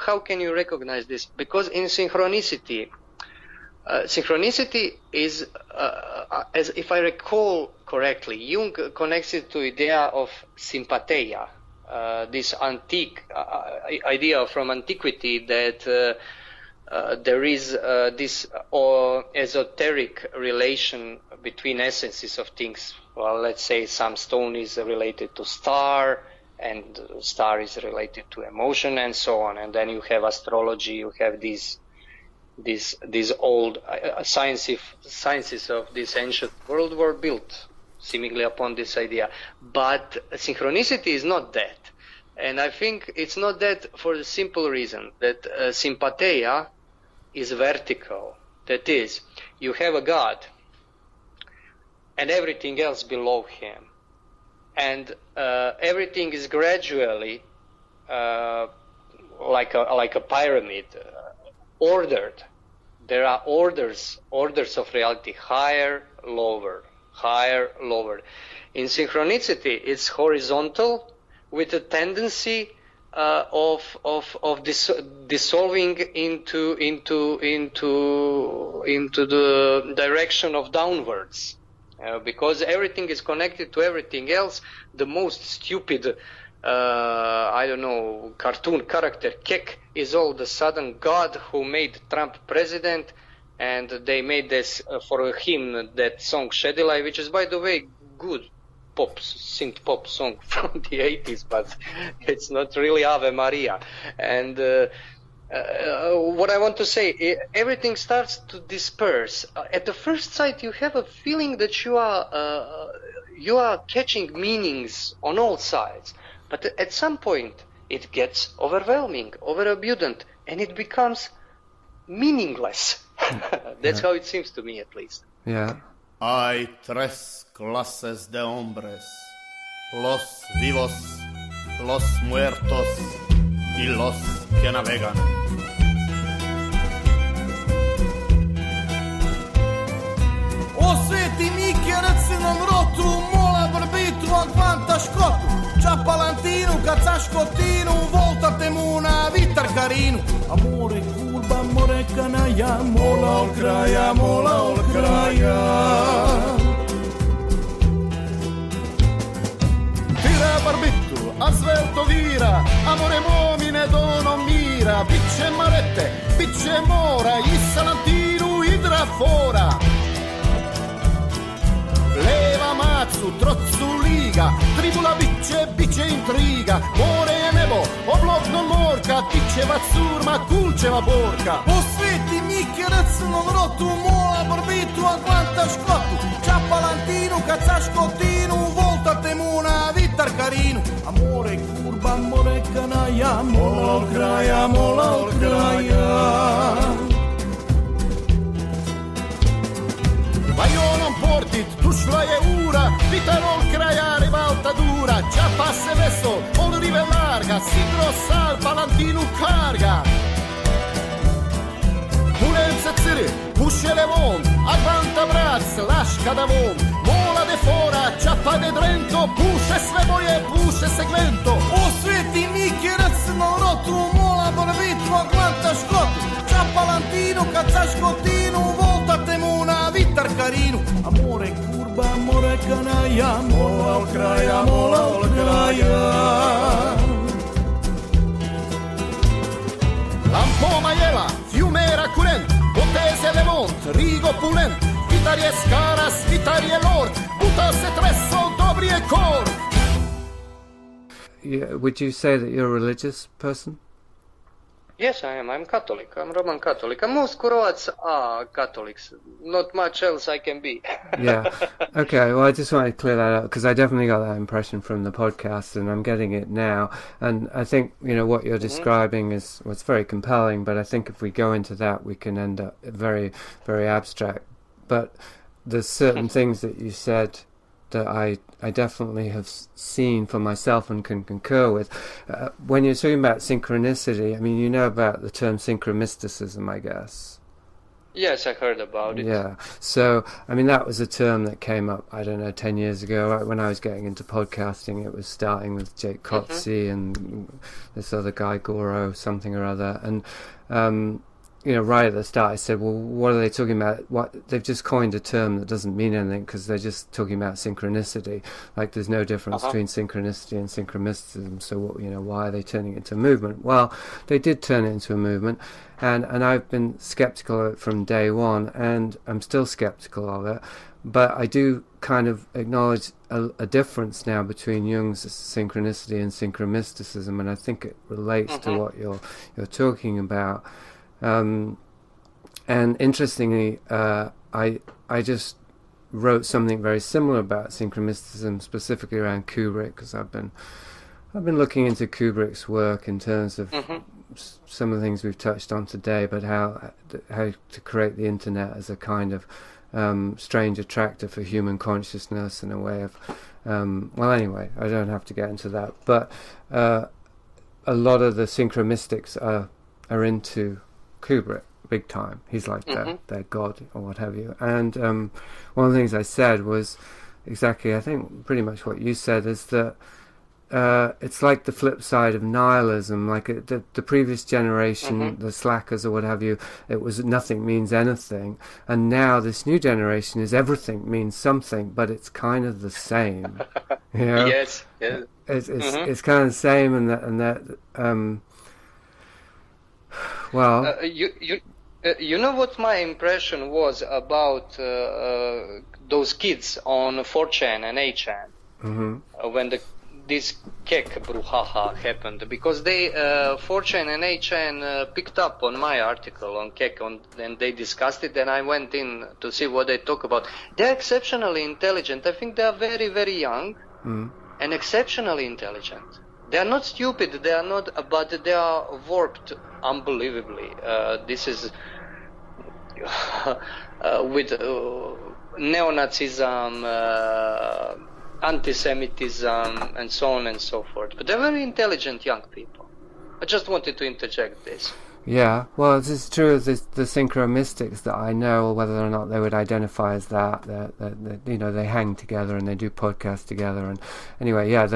how can you recognize this? Because in synchronicity. Synchronicity is, as if I recall correctly, Jung connects it to the idea of sympatheia, this antique idea from antiquity that there is this esoteric relation between essences of things. Well, let's say some stone is related to star, and star is related to emotion, and so on. And then you have astrology, you have these old sciences of this ancient world were built seemingly upon this idea. But synchronicity is not that. And I think it's not that for the simple reason that sympatheia is vertical. That is, you have a God and everything else below him. And everything is gradually like a pyramid, ordered. There are orders of reality, higher, lower. In synchronicity, it's horizontal with a tendency dissolving into the direction of downwards, because everything is connected to everything else. The most stupid, cartoon character Kek is all of a sudden God who made Trump president, and they made this for him that song Shedilai, which is, by the way, good synth pop song from the 80s, but it's not really Ave Maria. And what I want to say, everything starts to disperse. At the first sight, you have a feeling that you are catching meanings on all sides, but at some point it gets overwhelming, overabundant, and it becomes meaningless. That's how it seems to me, at least. Yeah. Hay tres clases de hombres: los vivos, los muertos y los que navegan. O sveti Miki, reci nam rotu, mola brbitru, a kvanta škotu. Čapalantinu, kad saškotinu, voltatemu na vitar karinu. Amore kurba, amore kanaja, mola ol kraja, mola ol kraja. Tira barbitu, a svelto vira, amore momine dono mira, bicce marette, bicce mora, i salantinu idra fora. Leva mazzu, trozzu liga, tribula bice intriga, more je nebo, oblog non morka, tičeva curma, kulčeva borka. O sveti Miki, recno vrotu, mola barbitu, a kvanta škotu, čapalantinu, kad saškotinu, voltatemu na vitar karinu. Amore kurba, amore kanaja, mola ol kraja, mola ol kraja. Ma io non portit, tu šlaje ura, vitarol kraja ribalta dura, čapa se veso, ol rive larga, sigro sal, palantinu carga. Pulenze ciri, pusce le von, a quanta braz, lasca da von, mola de fora, čapa de drento, puše sve boje, puše segmento. O sveti Miki, recno rotu, mola barbitu, a quanta škotu, čapalantinu, kad saškotinu, voltatemu na vitar karinu. Amore kurba, amore kanaja, mola ol kraja, mola ol kraja. Lampoma jela, fiumera curent, botese levont, rigo pulent, vitarie scaras, vitarie lord, butase tresso, dobrie cor. Yeah, would you say that you're a religious person? Yes, I am. I'm Catholic. I'm Roman Catholic. And most Croats are Catholics. Not much else I can be. Yeah. Okay, well, I just wanted to clear that up, because I definitely got that impression from the podcast, and I'm getting it now. And I think, what you're describing is what's very compelling, but I think if we go into that, we can end up very, very abstract. But there's certain things that you said that I definitely have seen for myself and can concur with. When you're talking about synchronicity, I mean, you know about the term synchromysticism, I guess. Yes, I heard about it. Yeah. So, I mean, that was a term that came up, 10 years ago, right when I was getting into podcasting. It was starting with Jake Kotze and this other guy, Goro, something or other. And, right at the start, I said, well, what are they talking about? They've just coined a term that doesn't mean anything, because they're just talking about synchronicity. Like, there's no difference between synchronicity and synchromysticism. So, why are they turning it into a movement? Well, they did turn it into a movement, and I've been skeptical of it from day one, and I'm still skeptical of it. But I do kind of acknowledge a difference now between Jung's synchronicity and synchromysticism, and I think it relates to what you're talking about. And interestingly, I just wrote something very similar about synchromysticism, specifically around Kubrick, because I've been looking into Kubrick's work in terms of some of the things we've touched on today, but how to create the internet as a kind of strange attractor for human consciousness, in a way of anyway, I don't have to get into that, but a lot of the synchromystics are into Kubrick big time. He's like their god or what have you. And one of the things I said was exactly, I think, pretty much what you said, is that it's like the flip side of nihilism. Like the previous generation, the slackers or what have you, it was nothing means anything, and now this new generation is everything means something, but it's kind of the same. You know? Yes. It's kind of the same, and that well. You know what my impression was about those kids on 4chan and 8chan when this kek brouhaha happened, because they 4chan and 8chan picked up on my article on kek and they discussed it, and I went in to see what they talk about. They're exceptionally intelligent. I think they are very, very young and exceptionally intelligent. They are not stupid, they are not, but they are warped unbelievably. This is with neo-Nazism, anti-Semitism, and so on and so forth. But they're very intelligent young people. I just wanted to interject this. Yeah, well, it's true of the synchromystics that I know, whether or not they would identify as that, you know, they hang together and they do podcasts together. And anyway, yeah,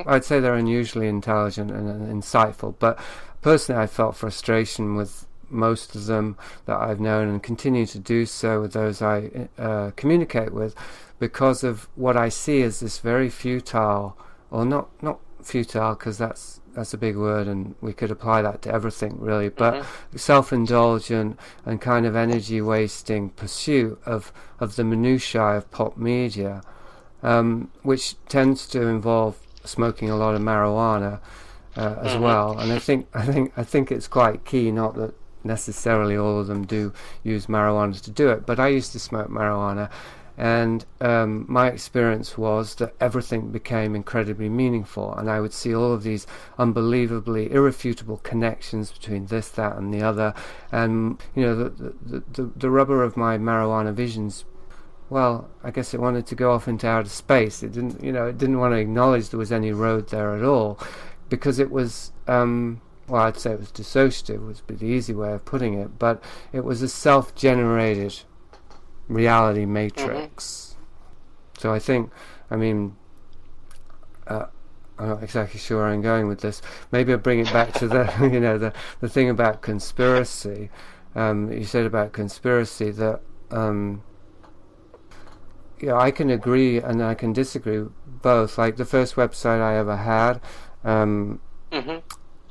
I'd say they're unusually intelligent and insightful. But personally, I felt frustration with most of them that I've known, and continue to do so with those I communicate with, because of what I see as this very futile, or not futile, because that's a big word and we could apply that to everything really, but self-indulgent and kind of energy wasting pursuit of the minutiae of pop media, which tends to involve smoking a lot of marijuana as well. And I think it's quite key, not that necessarily all of them do use marijuana to do it, but I used to smoke marijuana, and my experience was that everything became incredibly meaningful, and I would see all of these unbelievably irrefutable connections between this, that, and the other. And you know, the rubber of my marijuana visions, well, I guess it wanted to go off into outer space. It didn't want to acknowledge there was any road there at all, because it was well, I'd say it was dissociative, would be the easy way of putting it, but it was a self-generated reality matrix. So I think, I'm not exactly sure where I'm going with this. Maybe I'll bring it back to the the thing about conspiracy. You said about conspiracy that I can agree and I can disagree both. Like the first website I ever had,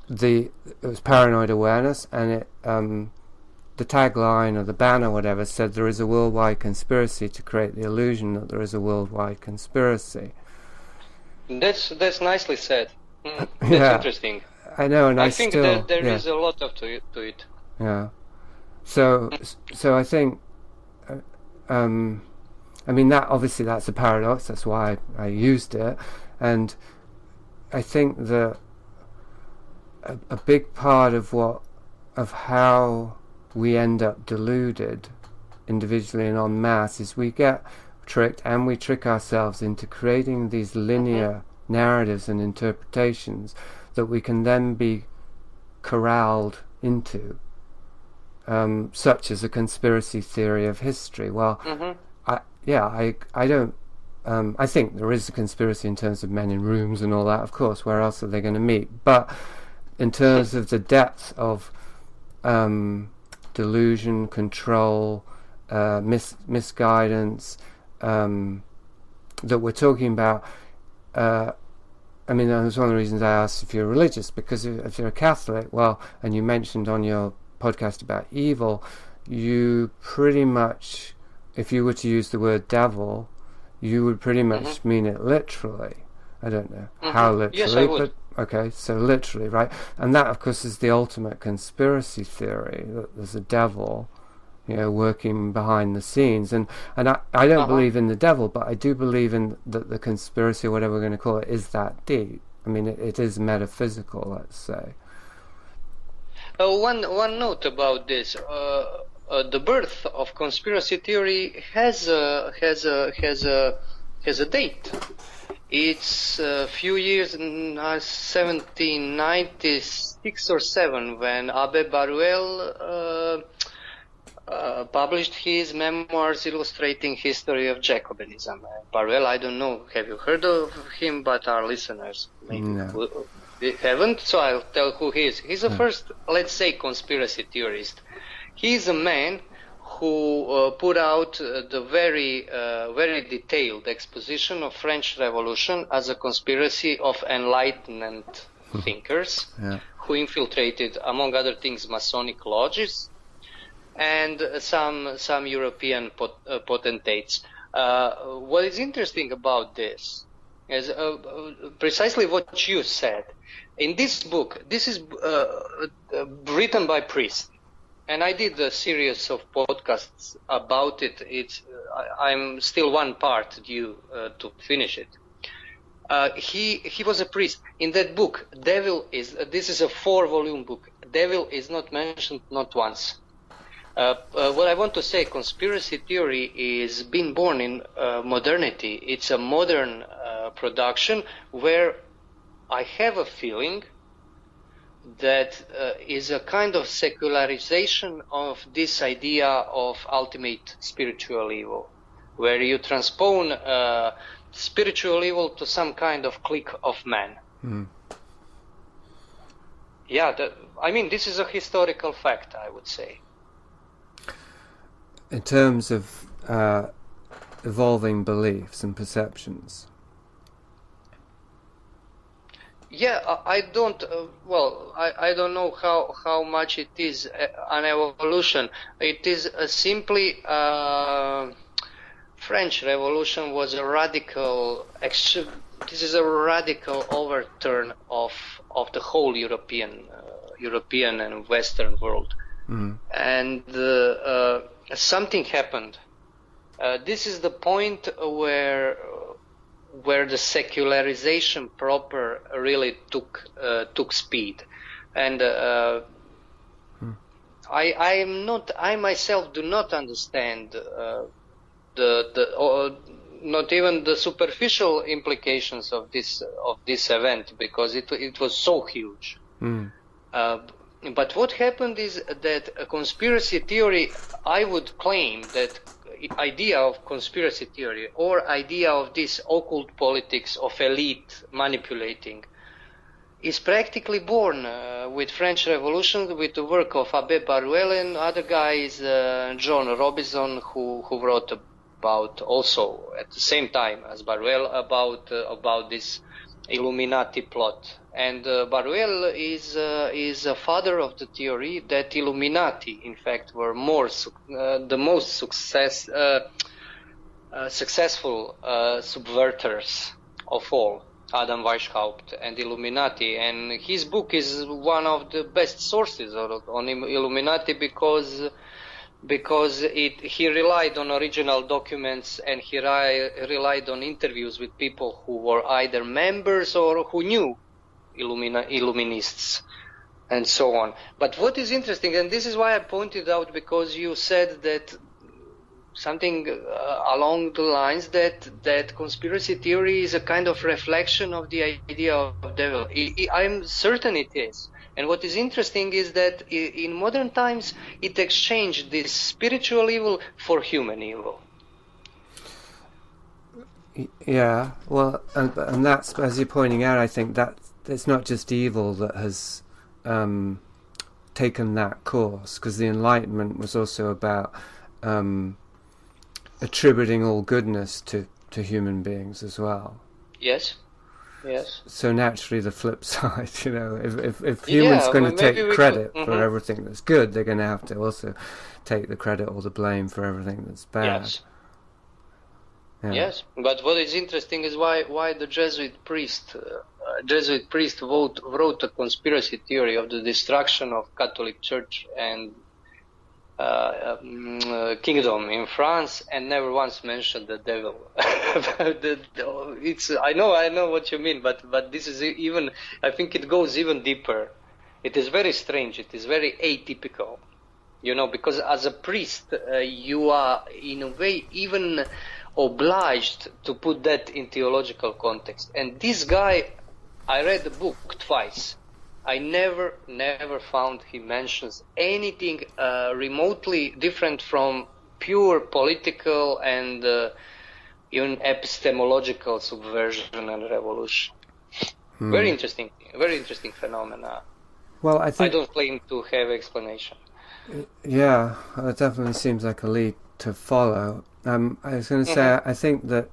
it was Paranoid Awareness, and it the tagline or the banner, whatever, said there is a worldwide conspiracy to create the illusion that there is a worldwide conspiracy. That's nicely said. That's interesting. I know, and I think still, that there is a lot to it. Yeah. So I think, that obviously that's a paradox. That's why I used it, and I think that a big part of how we end up deluded individually and en masse is we get tricked, and we trick ourselves into creating these linear narratives and interpretations that we can then be corralled into, such as a conspiracy theory of history. Well, I don't. I think there is a conspiracy in terms of men in rooms and all that. Of course, where else are they going to meet? But in terms of the depth of delusion, control, misguidance that we're talking about. That was one of the reasons I asked if you're religious, because if you're a Catholic, well, and you mentioned on your podcast about evil, you pretty much, if you were to use the word devil, you would pretty much mean it literally. I don't know how literally, yes, I would. But okay, so literally, right? And that, of course, is the ultimate conspiracy theory, that there's a devil, working behind the scenes. And I don't believe in the devil, but I do believe in that the conspiracy, or whatever we're going to call it, is that deep. It is metaphysical, let's say. One note about this. The birth of conspiracy theory has a date. It's a few years, 1796 or 7, when Abbe Baruel published his memoirs illustrating history of Jacobinism. Barwell, I don't know, have you heard of him? But our listeners maybe haven't, so I'll tell who he is. He's the first, let's say, conspiracy theorist. He's a man who put out the very detailed exposition of French Revolution as a conspiracy of enlightenment thinkers who infiltrated, among other things, Masonic lodges and some European potentates. What is interesting about this is precisely what you said. In this book, this is written by priests. And I did a series of podcasts about it. I'm still one part due to finish it. He was a priest. In that book, this is a 4-volume book. Devil is not mentioned, not once. What I want to say, conspiracy theory is being born in modernity. It's a modern production where I have a feeling that is a kind of secularization of this idea of ultimate spiritual evil, where you transpose spiritual evil to some kind of clique of man. I mean, this is a historical fact, I would say. In terms of evolving beliefs and perceptions. Yeah, I don't. I don't know how much it is an evolution. It is simply French Revolution was a radical. This is a radical overturn of the whole European and Western world, and something happened. This is the point where the secularization proper really took speed, and I myself do not understand not even the superficial implications of this event, because it was so huge. But what happened is that a conspiracy theory, I would claim that idea of conspiracy theory or idea of this occult politics of elite manipulating is practically born with French Revolution, with the work of Abbé Barruel and other guys, John Robinson, who wrote about also at the same time as Barruel about this Illuminati plot. And Barruel is a father of the theory that Illuminati, in fact, were the most successful subverters of all, Adam Weishaupt and Illuminati. And his book is one of the best sources on Illuminati because he relied on original documents, and he relied on interviews with people who were either members or who knew Illuminists and so on. But what is interesting, and this is why I pointed out, because you said that something along the lines that conspiracy theory is a kind of reflection of the idea of devil. I'm certain it is. And what is interesting is that in modern times it exchanged this spiritual evil for human evil. Yeah, well, and that's, as you're pointing out, I think that it's not just evil that has taken that course, because the Enlightenment was also about attributing all goodness to human beings as well. Yes. So naturally, the flip side, if humans are going to take credit for everything that's good, they're going to have to also take the credit or the blame for everything that's bad. Yes. Yeah. Yes, but what is interesting is why the Jesuit priest wrote a conspiracy theory of the destruction of Catholic Church and kingdom in France, and never once mentioned the devil. I know what you mean, but this is even, I think it goes even deeper. It is very strange. It is very atypical, because as a priest, you are in a way even obliged to put that in theological context. And this guy, I read the book twice. I never found he mentions anything remotely different from pure political and even epistemological subversion and revolution. Very interesting phenomena. Well, I don't claim to have explanation. Yeah, it definitely seems like a lead to follow. I was going to say, I think that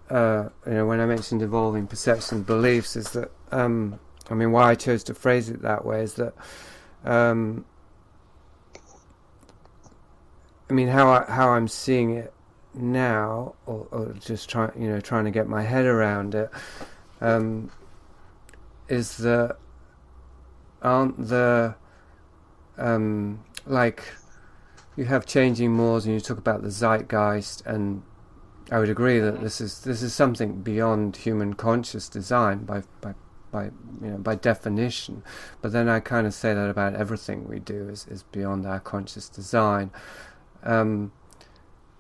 when I mentioned evolving perception and beliefs, is that why I chose to phrase it that way is that how I'm seeing it now, or just trying to get my head around it, is that aren't the you have changing mores, and you talk about the zeitgeist, and I would agree that this is something beyond human conscious design by definition. But then I kind of say that about everything we do is beyond our conscious design. But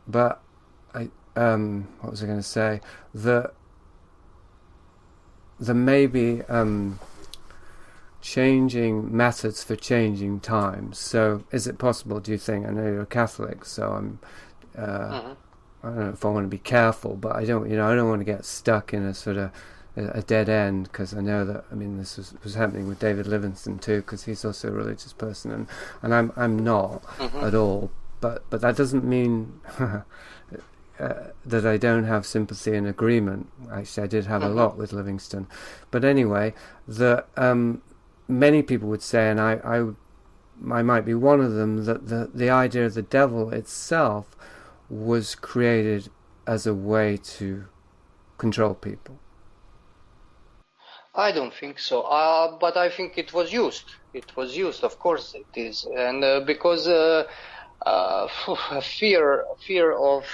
what was I going to say? The maybe changing methods for changing times. So is it possible, do you think, I know you're a Catholic, so I'm I don't know if I want to be careful, but I don't want to get stuck in a sort of a dead end, because I know that this was happening with David Livingstone too, because he's also a religious person, and I'm not at all, but that doesn't mean that I don't have sympathy and agreement. Actually, I did have a lot with Livingstone, but anyway, many people would say, and I might be one of them, that the idea of the devil itself was created as a way to control people. I don't think so, but I think it was used. It was used, of course it is, and because fear of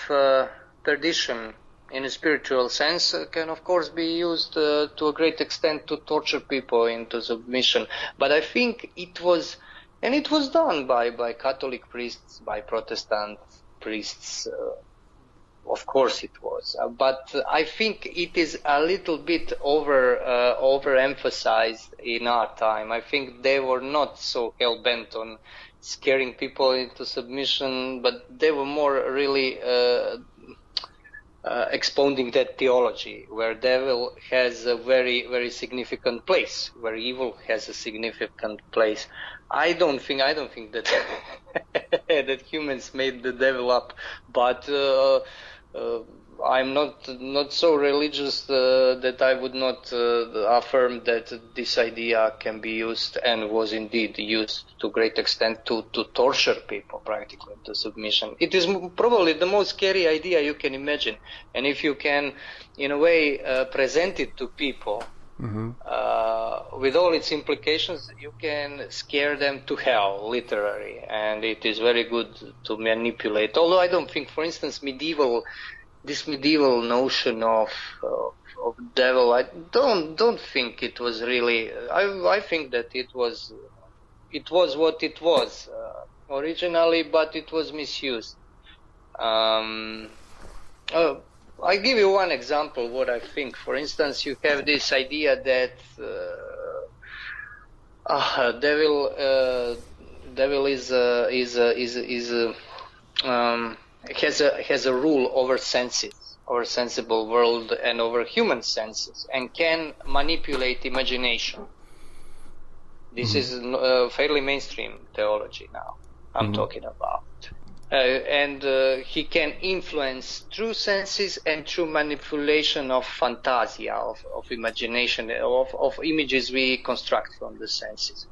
perdition in a spiritual sense can of course be used to a great extent to torture people into submission. But I think it was done by Catholic priests, by Protestant priests. Of course it was, but I think it is a little bit overemphasized in our time. I think they were not so hell-bent on scaring people into submission, but they were more really expounding that theology where devil has a very, very significant place, where evil has a significant place. I don't think that that humans made the devil up, but I'm not so religious that I would not affirm that this idea can be used, and was indeed used to great extent to torture people practically into submission. It is probably the most scary idea you can imagine, and if you can in a way present it to people with all its implications, you can scare them to hell, literally, and it is very good to manipulate. Although I don't think, for instance, this medieval notion of devil, I don't think it was really. I think that it was what it was originally, but it was misused. I give you one example what I think. For instance, you have this idea that devil has a rule over senses, over sensible world, and over human senses, and can manipulate imagination. This is fairly mainstream theology now. I'm talking about. And he can influence through senses and through manipulation of fantasia, of imagination, of images we construct from the senses.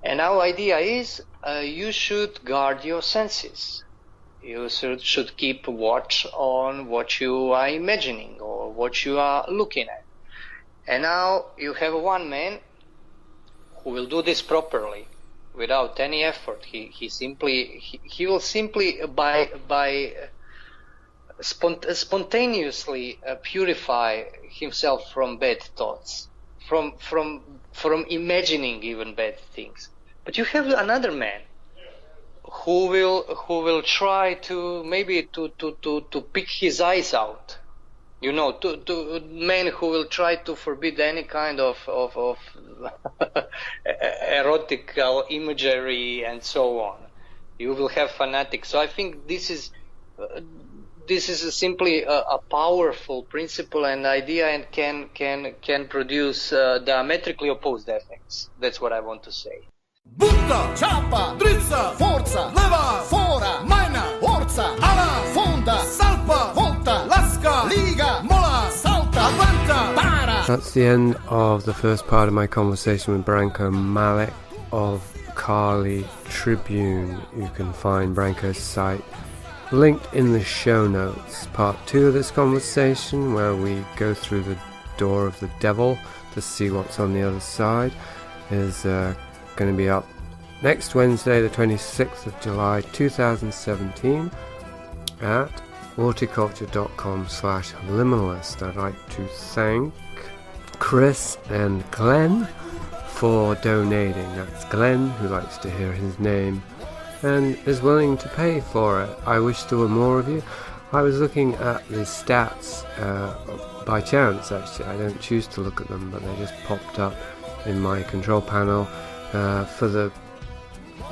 And our idea is you should guard your senses. You should keep watch on what you are imagining or what you are looking at. And now you have one man who will do this properly, without any effort. He will simply by spontaneously purify himself from bad thoughts, from imagining even bad things. But you have another man who will try to maybe to pick his eyes out to men who will try to forbid any kind of erotical imagery and so on. You will have fanatics. So I think this is simply a powerful principle and idea, and can produce diametrically opposed effects. That's what I want to say. Butta, ciapa, drizza, forza, leva, fora, maina, orza, ala, fonda, salpa, volta, lasca, liga, mola, salta, aguanta, para. That's the end of the first part of my conversation with Branko Malek of Kali Tribune. You can find Branko's site linked in the show notes. Part 2 of this conversation, where we go through the door of the devil to see what's on the other side, is going to be up next Wednesday, the 26th of July 2017 at horticulture.com/liminalist. I'd like to thank Chris and Glenn for donating. That's Glenn, who likes to hear his name and is willing to pay for it. I wish there were more of you. I was looking at the stats by chance, actually. I don't choose to look at them, but they just popped up in my control panel for the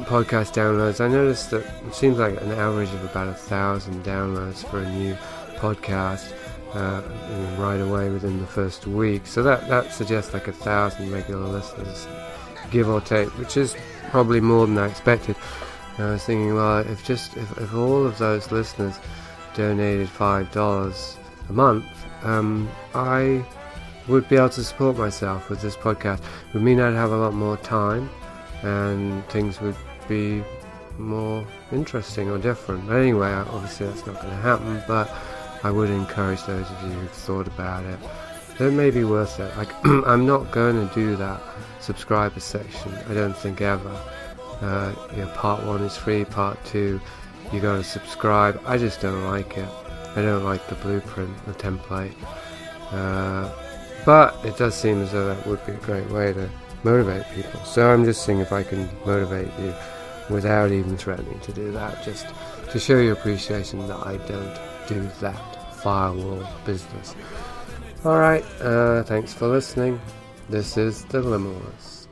podcast downloads. I noticed that it seems like an average of about 1,000 downloads for a new podcast right away within the first week. So that suggests like 1,000 regular listeners, give or take, which is probably more than I expected. I was thinking, well, if all of those listeners donated $5 a month, I would be able to support myself with this podcast. It would mean I'd have a lot more time and things would be more interesting or different. But anyway, obviously that's not going to happen, but I would encourage those of you who've thought about it. It may be worth it. Like, I'm not going to do that subscriber section, I don't think, ever. Part 1 is free, part 2 you got to subscribe. I just don't like it. I don't like the blueprint, the template. But it does seem as though that would be a great way to motivate people. So I'm just seeing if I can motivate you without even threatening to do that, just to show your appreciation that I don't do that firewall business. Alright, thanks for listening. This is The Liminalist.